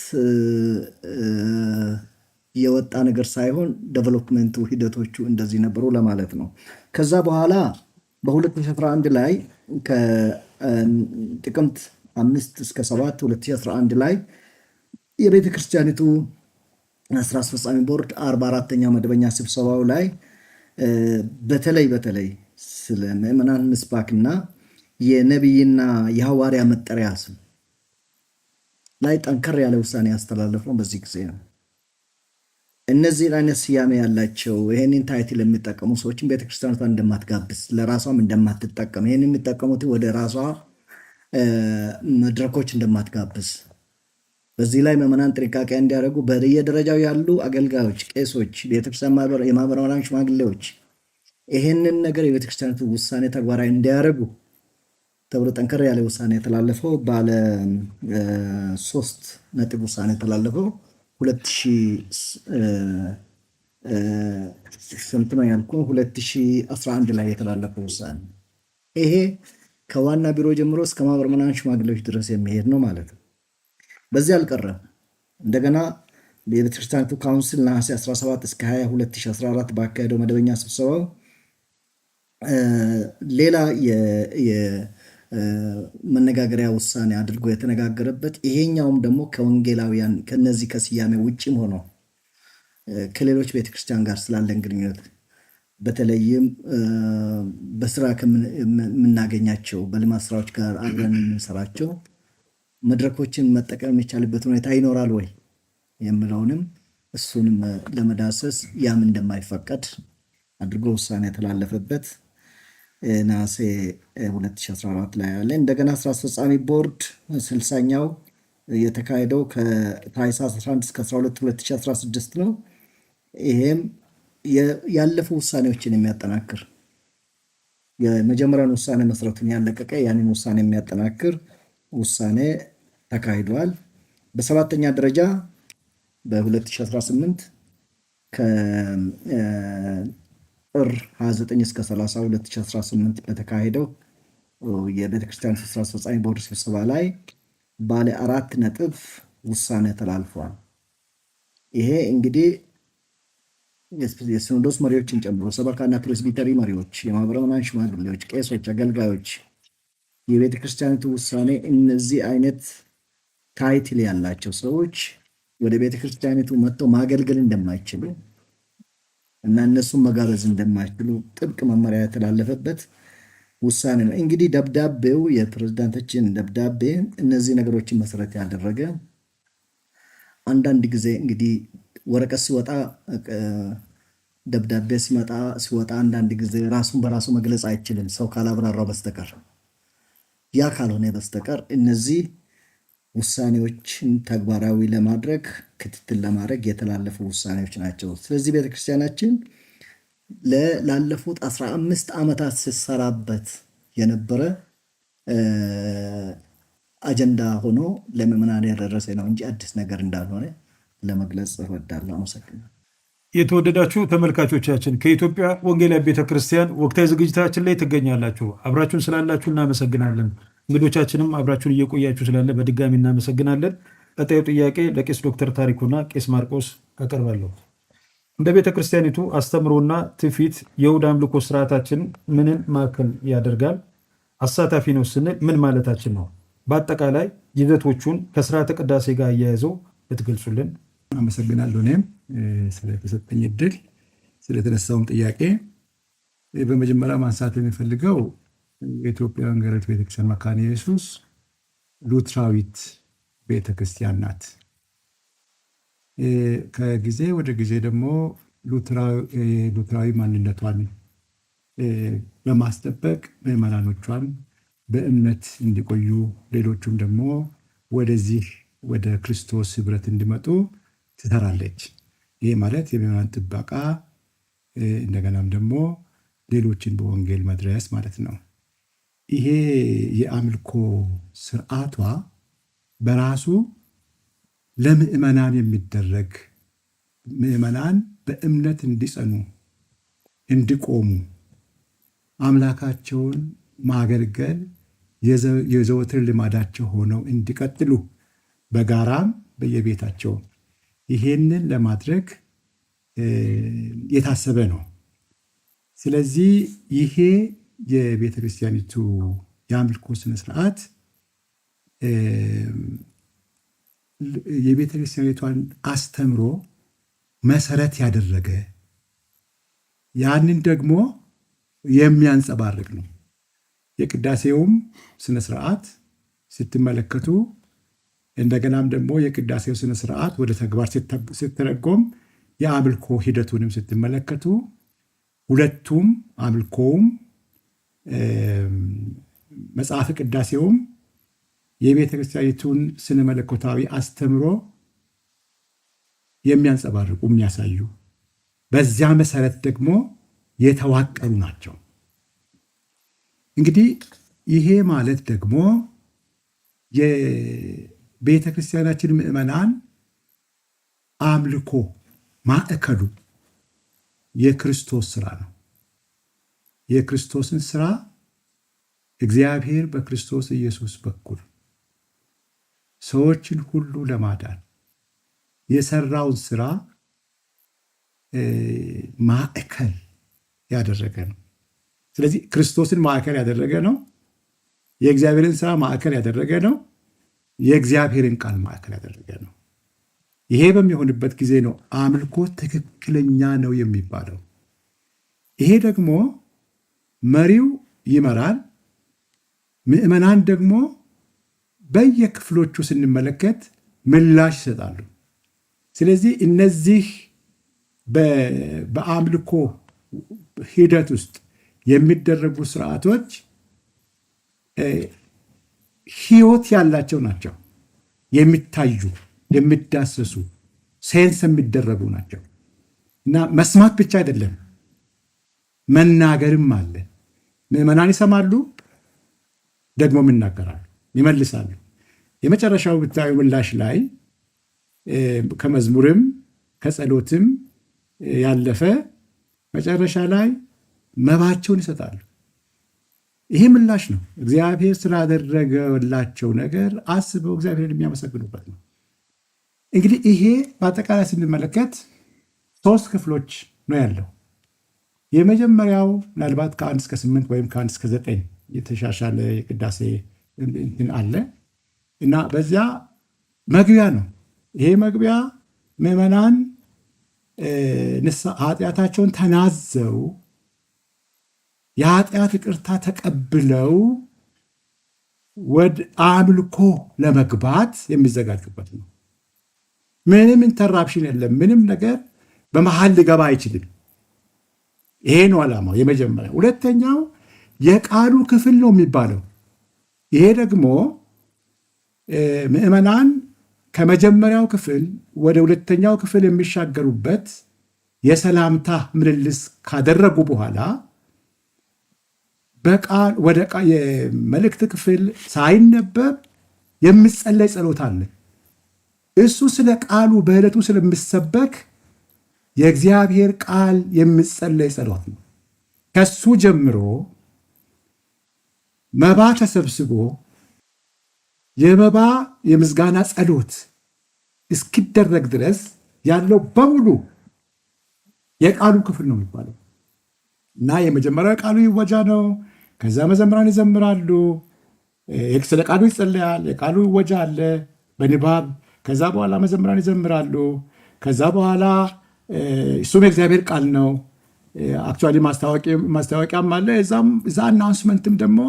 የወጣ ነገር ሳይሆን ዴቨሎፕመንቱ፣ ሂደቶቹ እንደዚህ ነበሩ ለማለት ነው። ከዛ በኋላ በ2011 ላይ ከጥቅምት 5 እስከ 7 2011 ላይ የቤተ ክርስቲያኒቱ ስራ አስፈጻሚ ቦርድ 44ኛ መደበኛ ስብሰባው ላይ በተለይ ስለ ምዕመናን ምስባክና የነቢይና የሐዋርያ መጠሪያ ስም ላይ ጠንከር ያለ ውሳኔ ያስተላለፈው በዚህ ጊዜ ነው። እነዚህ አይነት ስያሜ ያላቸው ይህንን ታይትል የሚጠቀሙ ሰዎችን ቤተክርስቲያኗ እንደማትጋብዝ፣ ለራሷም እንደማትጠቀም፣ ይህን የሚጠቀሙት ወደ ራሷ መድረኮች እንደማትጋብዝ በዚህ ላይ ምዕመናን ጥንቃቄ እንዲያደርጉ በየደረጃው ያሉ አገልጋዮች፣ ቄሶች፣ ቤተክርስቲያን የማህበራውያን ሽማግሌዎች ይሄንን ነገር የቤተክርስቲያኒቱ ውሳኔ ተግባራዊ እንዲያደርጉ ተብሎ ጠንከር ያለ ውሳኔ የተላለፈው ባለ 3 ነጥብ ውሳኔ የተላለፈው 2011 ላይ የተላለፈው ውሳኔ ይሄ ከዋና ቢሮ ጀምሮ እስከ ማህበረ ምዕመናን ሽማግሌዎች ድረስ የሚሄድ ነው ማለት ነው። በዚህ አልቀረም። እንደገና የቤተክርስቲያኒቱ ካውንስል ነሐሴ 17 እስከ 20 2014 ባካሄደው መደበኛ ስብሰባው ሌላ የመነጋገሪያ ውሳኔ አድርጎ የተነጋገረበት ይሄኛውም ደግሞ ከወንጌላውያን ከነዚህ ከስያሜ ውጭም ሆኖ ከሌሎች ቤተክርስቲያን ጋር ስላለን ግንኙነት በተለይም በስራ ከምናገኛቸው በልማት ስራዎች ጋር አብረን የምንሰራቸው መድረኮችን መጠቀም የሚቻልበት ሁኔታ ይኖራል ወይ የሚለውንም እሱንም ለመዳሰስ ያም እንደማይፈቀድ አድርጎ ውሳኔ የተላለፈበት ነሐሴ 2014 ላይ ያለ። እንደገና ስራ አስፈጻሚ ቦርድ 60ኛው የተካሄደው ከታኅሳስ 11 እስከ 12 2016 ነው። ይሄም ያለፉ ውሳኔዎችን የሚያጠናክር የመጀመሪያውን ውሳኔ መሰረቱን ያለቀቀ ያንን ውሳኔ የሚያጠናክር ውሳኔ ተካሂዷል። በሰባተኛ ደረጃ በ2018 ከጥር 29 እስከ 30 2018 በተካሄደው የቤተክርስቲያን ስራ አስፈጻሚ ቦርድ ስብሰባ ላይ ባለ 4 ነጥብ ውሳኔ ተላልፏል። ይሄ እንግዲህ የሲኖዶስ መሪዎችን ጨምሮ ሰበካና ፕሬስቢተሪ መሪዎች፣ የማህበረ ምዕመናን ሽማግሌዎች፣ ቄሶች፣ አገልጋዮች የቤተ ክርስቲያኒቱ ውሳኔ እነዚህ አይነት ታይትል ያላቸው ሰዎች ወደ ቤተ ክርስቲያኒቱ መጥተው ማገልገል እንደማይችሉ እና እነሱን መጋበዝ እንደማይችሉ ጥብቅ መመሪያ የተላለፈበት ውሳኔ ነው። እንግዲህ ደብዳቤው የፕሬዝዳንታችን ደብዳቤ እነዚህ ነገሮችን መሰረት ያደረገ አንዳንድ ጊዜ እንግዲህ ወረቀት ሲወጣ ደብዳቤ ሲወጣ አንዳንድ ጊዜ ራሱን በራሱ መግለጽ አይችልም ሰው ካላብራራው በስተቀር። ያ ካልሆነ በስተቀር እነዚህ ውሳኔዎችን ተግባራዊ ለማድረግ ክትትል ለማድረግ የተላለፉ ውሳኔዎች ናቸው። ስለዚህ ቤተክርስቲያናችን ላለፉት 15 ዓመታት ስትሰራበት የነበረ አጀንዳ ሆኖ ለምዕመናን ያደረሰ ነው እንጂ አዲስ ነገር እንዳልሆነ ለመግለጽ እወዳለሁ። አመሰግናለሁ። የተወደዳችሁ ተመልካቾቻችን ከኢትዮጵያ ወንጌላዊት ቤተክርስቲያን ወቅታዊ ዝግጅታችን ላይ ትገኛላችሁ። አብራችሁን ስላላችሁ እናመሰግናለን። እንግዶቻችንም አብራችሁን እየቆያችሁ ስላለ በድጋሚ እናመሰግናለን። ቀጣዩ ጥያቄ ለቄስ ዶክተር ታሪኩና ቄስ ማርቆስ አቀርባለሁ። እንደ ቤተክርስቲያኒቱ አስተምሮና ትውፊት የእሑድ አምልኮ ስርዓታችን ምንን ማዕከል ያደርጋል? አሳታፊ ነው ስንል ምን ማለታችን ነው? በአጠቃላይ ይዘቶቹን ከስርዓተ ቅዳሴ ጋር እያያዘው ብትገልጹልን። አመሰግናለሁ። እኔም ስለተሰጠኝ እድል ስለተነሳውም ጥያቄ በመጀመሪያ ማንሳት የሚፈልገው የኢትዮጵያ ወንጌላዊት ቤተክርስቲያን መካነ ኢየሱስ ሉትራዊት ቤተክርስቲያን ናት። ከጊዜ ወደ ጊዜ ደግሞ ሉትራዊ ማንነቷን በማስጠበቅ ምዕመናኖቿን በእምነት እንዲቆዩ ሌሎቹም ደግሞ ወደዚህ ወደ ክርስቶስ ህብረት እንዲመጡ ትሰራለች። ይህ ማለት የምዕመናን ጥበቃ እንደገናም ደግሞ ሌሎችን በወንጌል መድረስ ማለት ነው። ይሄ የአምልኮ ስርዓቷ በራሱ ለምዕመናን የሚደረግ ምዕመናን በእምነት እንዲጸኑ እንዲቆሙ አምላካቸውን ማገልገል የዘወትር ልማዳቸው ሆነው እንዲቀጥሉ በጋራም በየቤታቸው ይሄንን ለማድረግ የታሰበ ነው። ስለዚህ ይሄ የቤተ ክርስቲያኒቱ የአምልኮ ስነስርዓት የቤተ ክርስቲያኒቷን አስተምሮ መሰረት ያደረገ ያንን ደግሞ የሚያንጸባርቅ ነው። የቅዳሴውም ስነስርዓት ስትመለከቱ እንደገናም ደግሞ የቅዳሴው ስነስርዓት ወደ ተግባር ስትተረጎም የአምልኮ ሂደቱንም ስትመለከቱ ሁለቱም አምልኮውም መጽሐፈ ቅዳሴውም የቤተ ክርስቲያኒቱን ስነ መለኮታዊ አስተምሮ የሚያንጸባርቁ የሚያሳዩ፣ በዚያ መሰረት ደግሞ የተዋቀሩ ናቸው። እንግዲህ ይሄ ማለት ደግሞ የቤተ ክርስቲያናችን ምዕመናን አምልኮ ማዕከሉ የክርስቶስ ስራ ነው። የክርስቶስን ስራ እግዚአብሔር በክርስቶስ ኢየሱስ በኩል ሰዎችን ሁሉ ለማዳን የሰራውን ስራ ማዕከል ያደረገ ነው። ስለዚህ ክርስቶስን ማዕከል ያደረገ ነው። የእግዚአብሔርን ስራ ማዕከል ያደረገ ነው። የእግዚአብሔርን ቃል ማዕከል ያደረገ ነው። ይሄ በሚሆንበት ጊዜ ነው አምልኮ ትክክለኛ ነው የሚባለው። ይሄ ደግሞ መሪው ይመራል፣ ምዕመናን ደግሞ በየክፍሎቹ ስንመለከት ምላሽ ይሰጣሉ። ስለዚህ እነዚህ በአምልኮ ሂደት ውስጥ የሚደረጉ ስርዓቶች ህይወት ያላቸው ናቸው። የሚታዩ፣ የሚዳሰሱ፣ ሴንስ የሚደረጉ ናቸው እና መስማት ብቻ አይደለም፣ መናገርም አለ። ምዕመናን ይሰማሉ፣ ደግሞ ይናገራሉ፣ ይመልሳሉ። የመጨረሻው ብታዩ ምላሽ ላይ ከመዝሙርም ከጸሎትም ያለፈ መጨረሻ ላይ መባቸውን ይሰጣሉ። ይሄ ምላሽ ነው። እግዚአብሔር ስላደረገላቸው ነገር አስበው እግዚአብሔርን የሚያመሰግኑበት ነው። እንግዲህ ይሄ በአጠቃላይ ስንመለከት 3 ክፍሎች ነው ያለው። የመጀመሪያው ምናልባት ከ1 እስከ 8 ወይም ከ1 እስከ 9 የተሻሻለ የቅዳሴ እንትን አለ እና በዚያ መግቢያ ነው። ይሄ መግቢያ ምዕመናን ኃጢአታቸውን ተናዘው የኃጢአት ይቅርታ ተቀብለው ወደ አምልኮ ለመግባት የሚዘጋጁበት ነው። ምንም ኢንተራፕሽን የለም። ምንም ነገር በመሃል ሊገባ አይችልም። ይሄ ነው ዓላማው የመጀመሪያ። ሁለተኛው የቃሉ ክፍል ነው የሚባለው። ይሄ ደግሞ ምዕመናን ከመጀመሪያው ክፍል ወደ ሁለተኛው ክፍል የሚሻገሩበት የሰላምታ ምልልስ ካደረጉ በኋላ ወደ የመልእክት ክፍል ሳይነበብ የሚጸለይ ጸሎት አለ። እሱ ስለ ቃሉ በዕለቱ ስለሚሰበክ የእግዚአብሔር ቃል የሚጸለይ ጸሎት ነው። ከሱ ጀምሮ መባ ተሰብስቦ የመባ የምስጋና ጸሎት እስኪደረግ ድረስ ያለው በሙሉ የቃሉ ክፍል ነው የሚባለው እና የመጀመሪያው ቃሉ ይወጃ ነው። ከዛ መዘምራን ይዘምራሉ፣ ስለ ቃሉ ይጸለያል፣ የቃሉ ይወጃ አለ በንባብ። ከዛ በኋላ መዘምራን ይዘምራሉ። ከዛ በኋላ እሱም የእግዚአብሔር ቃል ነው። አክቹዋሊ ማስታወቂያም አለ። እዛ አናውንስመንትም ደግሞ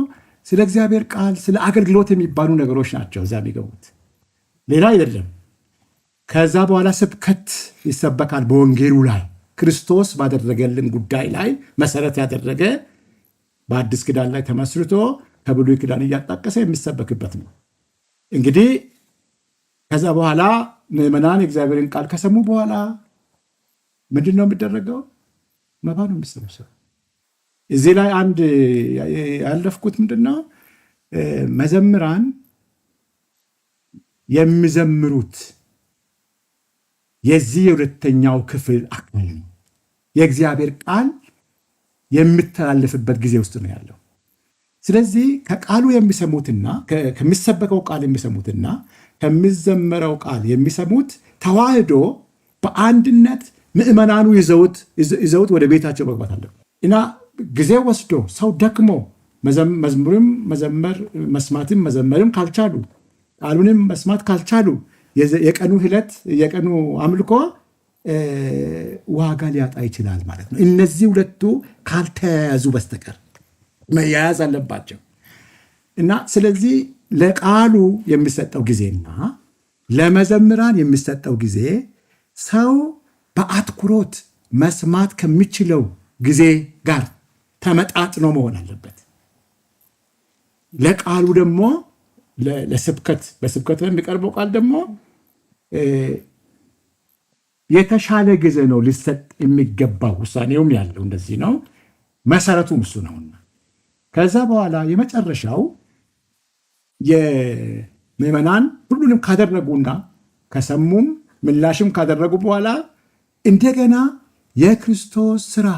ስለ እግዚአብሔር ቃል፣ ስለ አገልግሎት የሚባሉ ነገሮች ናቸው እዛ የሚገቡት፣ ሌላ አይደለም። ከዛ በኋላ ስብከት ይሰበካል በወንጌሉ ላይ ክርስቶስ ባደረገልን ጉዳይ ላይ መሰረት ያደረገ በአዲስ ኪዳን ላይ ተመስርቶ ከብሉይ ኪዳን እያጣቀሰ የሚሰበክበት ነው። እንግዲህ ከዛ በኋላ ምዕመናን የእግዚአብሔርን ቃል ከሰሙ በኋላ ምንድን ነው የሚደረገው? መባ ነው የሚሰበሰበው። እዚህ ላይ አንድ ያለፍኩት ምንድን ነው፣ መዘምራን የሚዘምሩት የዚህ የሁለተኛው ክፍል አካል ነው። የእግዚአብሔር ቃል የሚተላለፍበት ጊዜ ውስጥ ነው ያለው። ስለዚህ ከቃሉ የሚሰሙትና ከሚሰበከው ቃል የሚሰሙትና ከሚዘመረው ቃል የሚሰሙት ተዋህዶ በአንድነት ምዕመናኑ ይዘውት ወደ ቤታቸው መግባት አለበት እና ጊዜ ወስዶ ሰው ደክሞ መዝሙርም መዘመር መስማትም መዘመርም ካልቻሉ ቃሉንም መስማት ካልቻሉ የቀኑ ሂለት የቀኑ አምልኮ ዋጋ ሊያጣ ይችላል ማለት ነው። እነዚህ ሁለቱ ካልተያያዙ በስተቀር መያያዝ አለባቸው እና ስለዚህ ለቃሉ የሚሰጠው ጊዜና ለመዘምራን የሚሰጠው ጊዜ ሰው በአትኩሮት መስማት ከሚችለው ጊዜ ጋር ተመጣጥኖ መሆን አለበት። ለቃሉ ደግሞ ለስብከት በስብከት የሚቀርበው ቃል ደግሞ የተሻለ ጊዜ ነው ሊሰጥ የሚገባው። ውሳኔውም ያለው እንደዚህ ነው፣ መሰረቱም እሱ ነውና ከዛ በኋላ የመጨረሻው የምዕመናን ሁሉንም ካደረጉና ከሰሙም ምላሽም ካደረጉ በኋላ እንደገና የክርስቶስ ስራ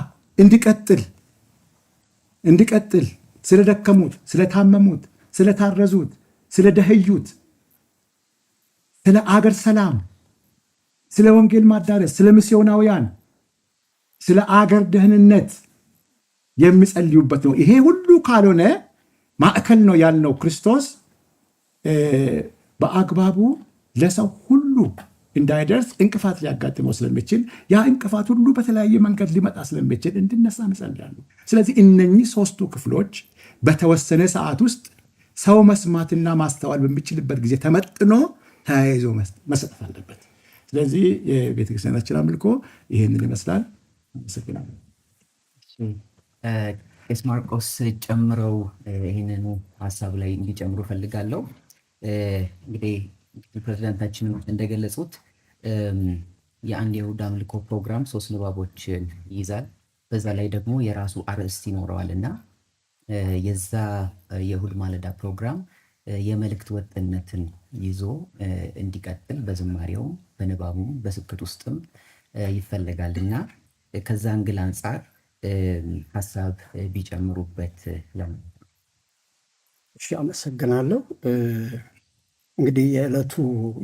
እንዲቀጥል ስለደከሙት፣ ስለታመሙት፣ ስለታረዙት፣ ስለደህዩት፣ ስለ አገር ሰላም፣ ስለ ወንጌል ማዳረስ፣ ስለ ሚስዮናውያን፣ ስለ አገር ደህንነት የሚጸልዩበት ነው። ይሄ ሁሉ ካልሆነ ማዕከል ነው ያልነው ክርስቶስ በአግባቡ ለሰው ሁሉ እንዳይደርስ እንቅፋት ሊያጋጥመው ስለሚችል ያ እንቅፋት ሁሉ በተለያየ መንገድ ሊመጣ ስለሚችል እንድነሳ እንጸልያለን። ስለዚህ እነኚህ ሶስቱ ክፍሎች በተወሰነ ሰዓት ውስጥ ሰው መስማትና ማስተዋል በሚችልበት ጊዜ ተመጥኖ ተያይዞ መሰጠት አለበት። ስለዚህ የቤተክርስቲያናችን አምልኮ ይህንን ይመስላል። አመሰግናለሁ። ቄስ ማርቆስ ጨምረው ይህንኑ ሀሳብ ላይ እንዲጨምሩ ፈልጋለሁ። እንግዲህ ፕሬዚዳንታችን እንደገለጹት የአንድ የእሁድ አምልኮ ፕሮግራም 3 ንባቦችን ይይዛል። በዛ ላይ ደግሞ የራሱ አርዕስት ይኖረዋል እና የዛ የእሁድ ማለዳ ፕሮግራም የመልእክት ወጥነትን ይዞ እንዲቀጥል በዝማሬውም በንባቡም በስብከት ውስጥም ይፈለጋል እና ከዛ አንግል አንጻር ሀሳብ ቢጨምሩበት ለምን? እሺ፣ አመሰግናለሁ። እንግዲህ የዕለቱ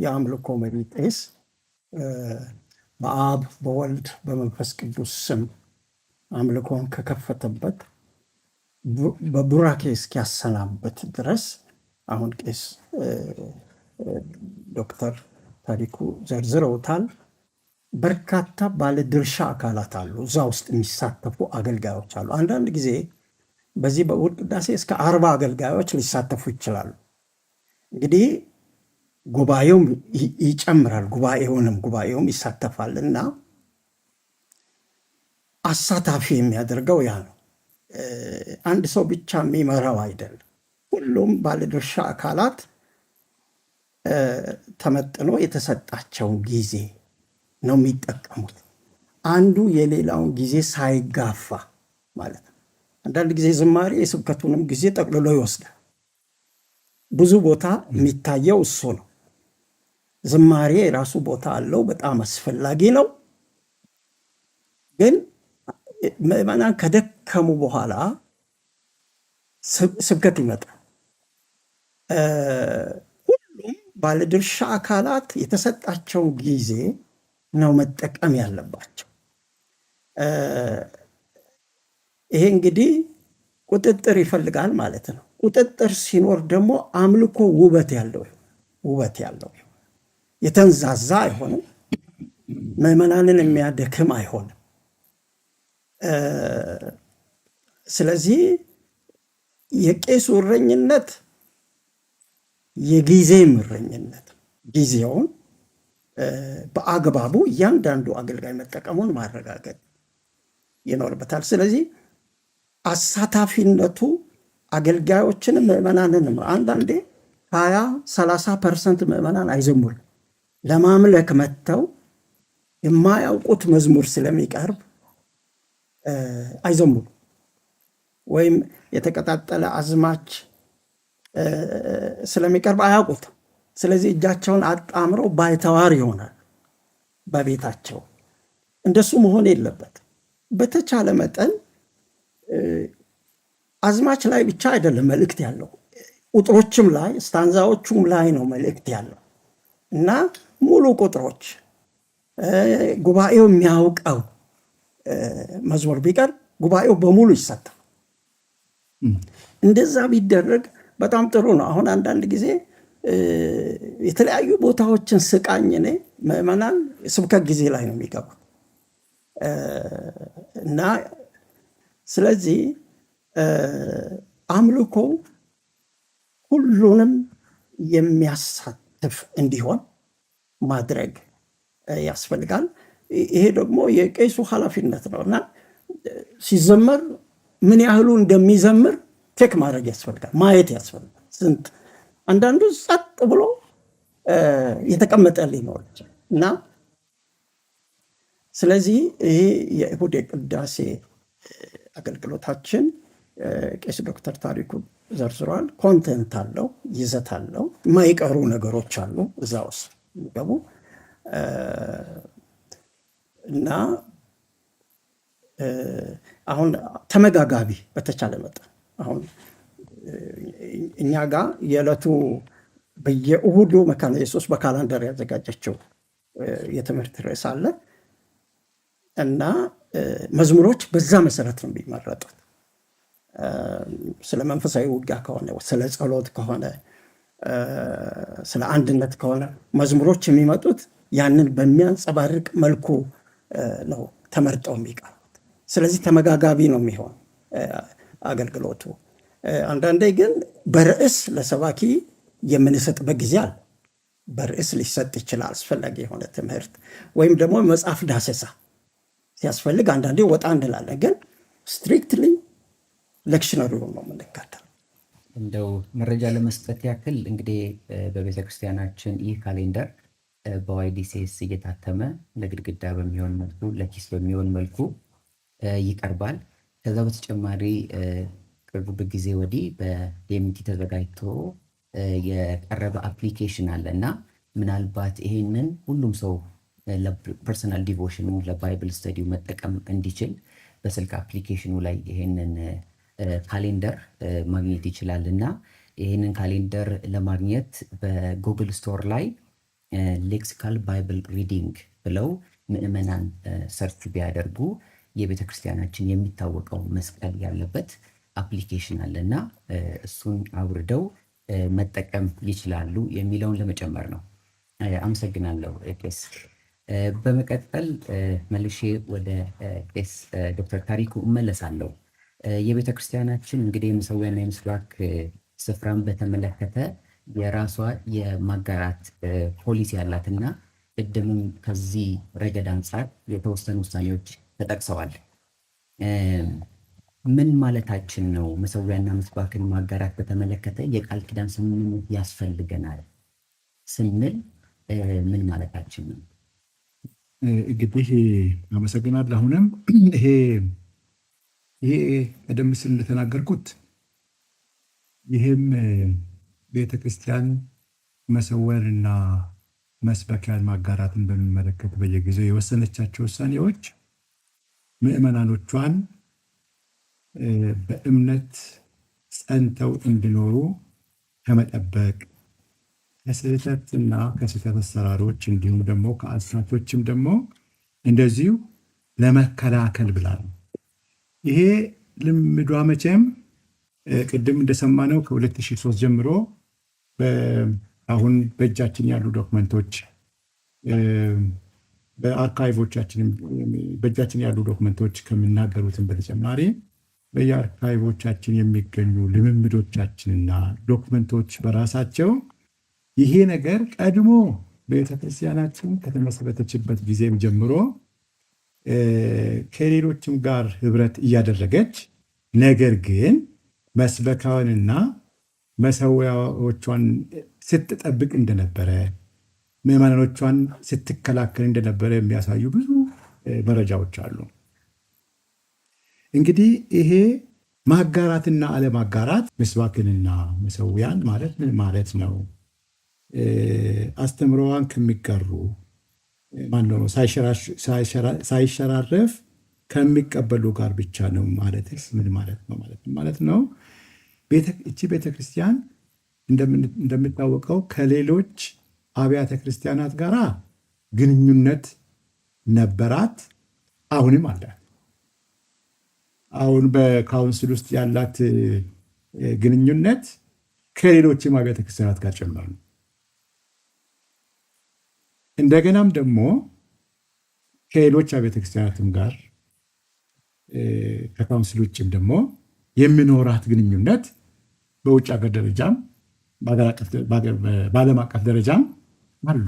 የአምልኮ መሪ ቄስ በአብ በወልድ በመንፈስ ቅዱስ ስም አምልኮን ከከፈተበት በቡራኬ እስኪያሰናበት ድረስ አሁን ቄስ ዶክተር ታሪኩ ዘርዝረውታል። በርካታ ባለድርሻ አካላት አሉ፣ እዛ ውስጥ የሚሳተፉ አገልጋዮች አሉ። አንዳንድ ጊዜ በዚህ በእሁድ ቅዳሴ እስከ 40 አገልጋዮች ሊሳተፉ ይችላሉ። እንግዲህ ጉባኤውም ይጨምራል፣ ጉባኤውም ይሳተፋል እና አሳታፊ የሚያደርገው ያ ነው። አንድ ሰው ብቻ የሚመራው አይደለም። ሁሉም ባለድርሻ አካላት ተመጥኖ የተሰጣቸውን ጊዜ ነው የሚጠቀሙት፣ አንዱ የሌላውን ጊዜ ሳይጋፋ ማለት ነው። አንዳንድ ጊዜ ዝማሬ የስብከቱንም ጊዜ ጠቅልሎ ይወስዳል። ብዙ ቦታ የሚታየው እሱ ነው። ዝማሬ የራሱ ቦታ አለው፣ በጣም አስፈላጊ ነው። ግን ምዕመናን ከደከሙ በኋላ ስብከት ይመጣል። ሁሉም ባለድርሻ አካላት የተሰጣቸውን ጊዜ ነው መጠቀም ያለባቸው። ይሄ እንግዲህ ቁጥጥር ይፈልጋል ማለት ነው። ቁጥጥር ሲኖር ደግሞ አምልኮ ውበት ያለው የተንዛዛ አይሆንም፣ ምዕመናንን የሚያደክም አይሆንም። ስለዚህ የቄሱ እረኝነት የጊዜ እረኝነት፣ ጊዜውን በአግባቡ እያንዳንዱ አገልጋይ መጠቀሙን ማረጋገጥ ይኖርበታል። ስለዚህ አሳታፊነቱ አገልጋዮችንም ምዕመናንንም አንዳንዴ 20-30% ምዕመናን አይዘምሩም። ለማምለክ መጥተው የማያውቁት መዝሙር ስለሚቀርብ አይዘምሩም። ወይም የተቀጣጠለ አዝማች ስለሚቀርብ አያውቁት። ስለዚህ እጃቸውን አጣምረው ባይተዋር ይሆናል በቤታቸው። እንደሱ መሆን የለበት። በተቻለ መጠን አዝማች ላይ ብቻ አይደለም መልእክት ያለው፣ ቁጥሮችም ላይ ስታንዛዎቹም ላይ ነው መልእክት ያለው እና ሙሉ ቁጥሮች ጉባኤው የሚያውቀው መዝሙር ቢቀርብ ጉባኤው በሙሉ ይሳተፋል። እንደዛ ቢደረግ በጣም ጥሩ ነው። አሁን አንዳንድ ጊዜ የተለያዩ ቦታዎችን ስቃኝ እኔ ምዕመናን ስብከት ጊዜ ላይ ነው የሚገቡት እና ስለዚህ አምልኮ ሁሉንም የሚያሳትፍ እንዲሆን ማድረግ ያስፈልጋል። ይሄ ደግሞ የቄሱ ኃላፊነት ነው እና ሲዘመር ምን ያህሉ እንደሚዘምር ቴክ ማድረግ ያስፈልጋል፣ ማየት ያስፈልጋል። ስንት አንዳንዱ ጸጥ ብሎ የተቀመጠ ሊኖር ይችላል እና ስለዚህ ይሄ የእሁድ የቅዳሴ አገልግሎታችን ቄስ ዶክተር ታሪኩ ዘርዝሯል። ኮንተንት አለው፣ ይዘት አለው፣ የማይቀሩ ነገሮች አሉ እዛ ውስጥ የሚገቡ እና አሁን ተመጋጋቢ በተቻለ መጠን አሁን እኛ ጋር የዕለቱ በየእሁዱ መካነ ኢየሱስ በካላንደር ያዘጋጀችው የትምህርት ርዕስ አለ እና መዝሙሮች በዛ መሰረት ነው የሚመረጡት። ስለ መንፈሳዊ ውጊያ ከሆነ፣ ስለ ጸሎት ከሆነ፣ ስለ አንድነት ከሆነ መዝሙሮች የሚመጡት ያንን በሚያንጸባርቅ መልኩ ነው ተመርጠው የሚቀርቡት። ስለዚህ ተመጋጋቢ ነው የሚሆን አገልግሎቱ። አንዳንዴ ግን በርዕስ ለሰባኪ የምንሰጥበት ጊዜ አለ። በርዕስ ሊሰጥ ይችላል አስፈላጊ የሆነ ትምህርት ወይም ደግሞ መጽሐፍ ዳሰሳ ሲያስፈልግ አንዳንዴ ወጣ እንላለን። ግን ስትሪክትሊ ሌክሽነሪ ነው የምንከተለው። እንደው መረጃ ለመስጠት ያክል እንግዲህ በቤተ ክርስቲያናችን ይህ ካሌንደር በዋይዲሲኤስ እየታተመ ለግድግዳ በሚሆን መልኩ ለኪስ በሚሆን መልኩ ይቀርባል። ከዛ በተጨማሪ ቅርብ ጊዜ ወዲህ በዴምቲ ተዘጋጅቶ የቀረበ አፕሊኬሽን አለ እና ምናልባት ይሄንን ሁሉም ሰው ለፐርሰናል ዲቮሽኑ ለባይብል ስተዲው መጠቀም እንዲችል በስልክ አፕሊኬሽኑ ላይ ይሄንን ካሌንደር ማግኘት ይችላል እና ይህንን ካሌንደር ለማግኘት በጉግል ስቶር ላይ ሌክሲካል ባይብል ሪዲንግ ብለው ምዕመናን ሰርች ቢያደርጉ የቤተ ክርስቲያናችን የሚታወቀው መስቀል ያለበት አፕሊኬሽን አለ እና እሱን አውርደው መጠቀም ይችላሉ የሚለውን ለመጨመር ነው። አመሰግናለሁ ቄስ። በመቀጠል መልሼ ወደ ቄስ ዶክተር ታሪኩ እመለሳለሁ። የቤተ ክርስቲያናችን እንግዲህ የመሠዊያና የምስባክ ስፍራን በተመለከተ የራሷ የማጋራት ፖሊሲ ያላትና ቅድምም ከዚህ ረገድ አንጻር የተወሰኑ ውሳኔዎች ተጠቅሰዋል። ምን ማለታችን ነው? መሠዊያና ምስባክን ማጋራት በተመለከተ የቃል ኪዳን ስምምነት ያስፈልገናል ስንል ምን ማለታችን ነው? እንግዲህ አመሰግናለሁ። አሁንም ይሄ ቀደም ሲል እንደተናገርኩት ይህም ቤተክርስቲያን መሠዊያንና መስበኪያን ማጋራትን በሚመለከት በየጊዜው የወሰነቻቸው ውሳኔዎች ምዕመናኖቿን በእምነት ጸንተው እንዲኖሩ ከመጠበቅ ከስህተትና ከስህተት አሰራሮች እንዲሁም ደግሞ ከአሳቶችም ደግሞ እንደዚሁ ለመከላከል ብላ ነው። ይሄ ልምዷ መቼም ቅድም እንደሰማነው ከ2003 ጀምሮ አሁን በእጃችን ያሉ ዶክመንቶች በአርካይቮቻችንም በእጃችን ያሉ ዶክመንቶች ከሚናገሩትን በተጨማሪ በየአርካይቮቻችን የሚገኙ ልምምዶቻችንና ዶክመንቶች በራሳቸው ይሄ ነገር ቀድሞ ቤተክርስቲያናችን ከተመሰረተችበት ጊዜም ጀምሮ ከሌሎችም ጋር ህብረት እያደረገች ነገር ግን መስበካዋንና መሠዊያዎቿን ስትጠብቅ እንደነበረ ምዕመናኖቿን ስትከላከል እንደነበረ የሚያሳዩ ብዙ መረጃዎች አሉ። እንግዲህ ይሄ ማጋራትና አለማጋራት ምስባክንና መሠዊያን ማለት ምን ማለት ነው? አስተምሮዋን ከሚጋሩ ማነው ሳይሸራረፍ ከሚቀበሉ ጋር ብቻ ነው ማለትስ ምን ማለት ነው? እቺ ቤተክርስቲያን እንደሚታወቀው ከሌሎች አብያተ ክርስቲያናት ጋር ግንኙነት ነበራት፣ አሁንም አላት። አሁን በካውንስል ውስጥ ያላት ግንኙነት ከሌሎችም አብያተ ክርስቲያናት ጋር ጭምር ነው። እንደገናም ደግሞ ከሌሎች አብያተ ክርስቲያናትም ጋር ከካውንስል ውጭም ደግሞ የሚኖራት ግንኙነት በውጭ ሀገር ደረጃም በዓለም አቀፍ ደረጃም አሉ።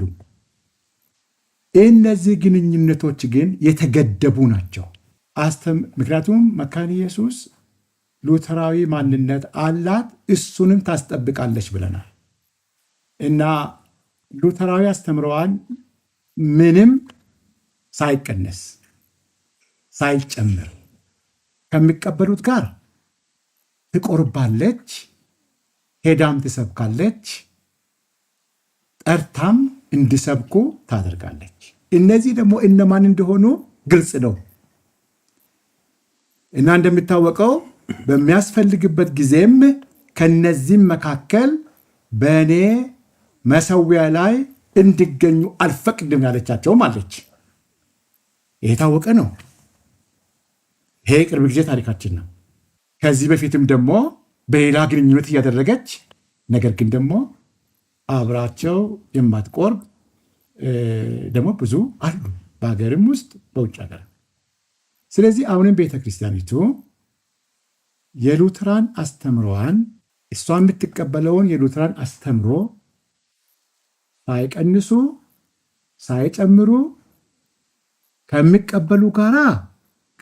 እነዚህ ግንኙነቶች ግን የተገደቡ ናቸው። ምክንያቱም መካነ ኢየሱስ ሉተራዊ ማንነት አላት፣ እሱንም ታስጠብቃለች ብለናል። እና ሉተራዊ አስተምረዋን ምንም ሳይቀነስ ሳይጨምር ከሚቀበሉት ጋር ትቆርባለች፣ ሄዳም ትሰብካለች፣ ጠርታም እንዲሰብኩ ታደርጋለች። እነዚህ ደግሞ እነማን እንደሆኑ ግልጽ ነው እና እንደሚታወቀው በሚያስፈልግበት ጊዜም ከነዚህም መካከል በእኔ መሰዊያ ላይ እንዲገኙ አልፈቅድም ያለቻቸውም አለች። ይሄ የታወቀ ነው። ይሄ ቅርብ ጊዜ ታሪካችን ነው። ከዚህ በፊትም ደግሞ በሌላ ግንኙነት እያደረገች ነገር ግን ደግሞ አብራቸው የማትቆርብ ደግሞ ብዙ አሉ፣ በሀገርም ውስጥ በውጭ ሀገር። ስለዚህ አሁንም ቤተ ክርስቲያኒቱ የሉትራን አስተምሮዋን እሷ የምትቀበለውን የሉትራን አስተምሮ ሳይቀንሱ ሳይጨምሩ ከሚቀበሉ ጋራ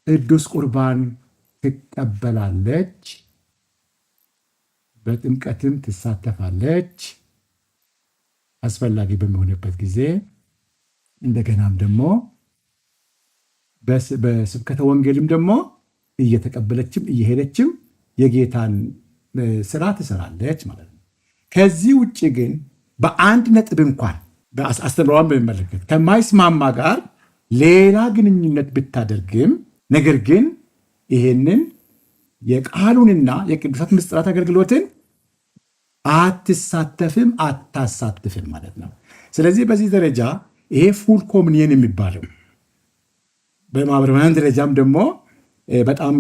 ቅዱስ ቁርባን ትቀበላለች፣ በጥምቀትም ትሳተፋለች አስፈላጊ በሚሆንበት ጊዜ። እንደገናም ደግሞ በስብከተ ወንጌልም ደግሞ እየተቀበለችም እየሄደችም የጌታን ስራ ትሰራለች ማለት ነው። ከዚህ ውጭ ግን በአንድ ነጥብ እንኳን አስተምሯን በሚመለከት ከማይስማማ ጋር ሌላ ግንኙነት ብታደርግም ነገር ግን ይሄንን የቃሉንና የቅዱሳት ምስጢራት አገልግሎትን አትሳተፍም፣ አታሳትፍም ማለት ነው። ስለዚህ በዚህ ደረጃ ይሄ ፉል ኮሚኒየን የሚባለው በማህበረ ምዕመናን ደረጃም ደግሞ በጣም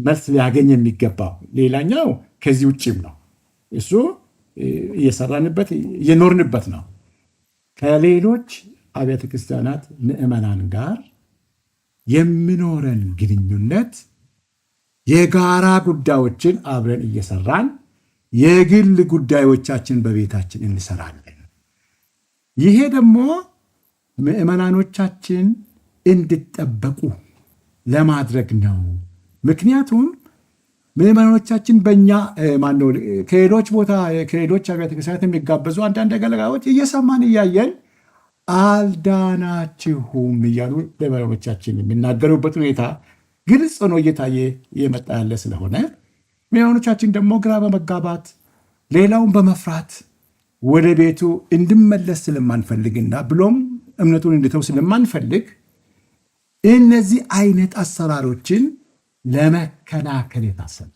መልስ ሊያገኝ የሚገባው ሌላኛው ከዚህ ውጭም ነው። እሱ እየሰራንበት እየኖርንበት ነው። ከሌሎች አብያተ ክርስቲያናት ምዕመናን ጋር የሚኖረን ግንኙነት የጋራ ጉዳዮችን አብረን እየሰራን የግል ጉዳዮቻችን በቤታችን እንሰራለን። ይሄ ደግሞ ምዕመናኖቻችን እንዲጠበቁ ለማድረግ ነው። ምክንያቱም ምዕመናኖቻችን በእኛ ማነው ከሌሎች ቦታ ከሌሎች አብያተ ክርስቲያናት የሚጋበዙ አንዳንድ አገልጋዮች እየሰማን እያየን አልዳናችሁም እያሉ ለምዕመናኖቻችን የሚናገሩበት ሁኔታ ግልጽ ነው እየታየ እየመጣ ያለ ስለሆነ ምዕመናኖቻችን ደግሞ ግራ በመጋባት ሌላውን በመፍራት ወደ ቤቱ እንድመለስ ስለማንፈልግና ብሎም እምነቱን እንድተው ስለማንፈልግ እነዚህ አይነት አሰራሮችን ለመከላከል የታሰበ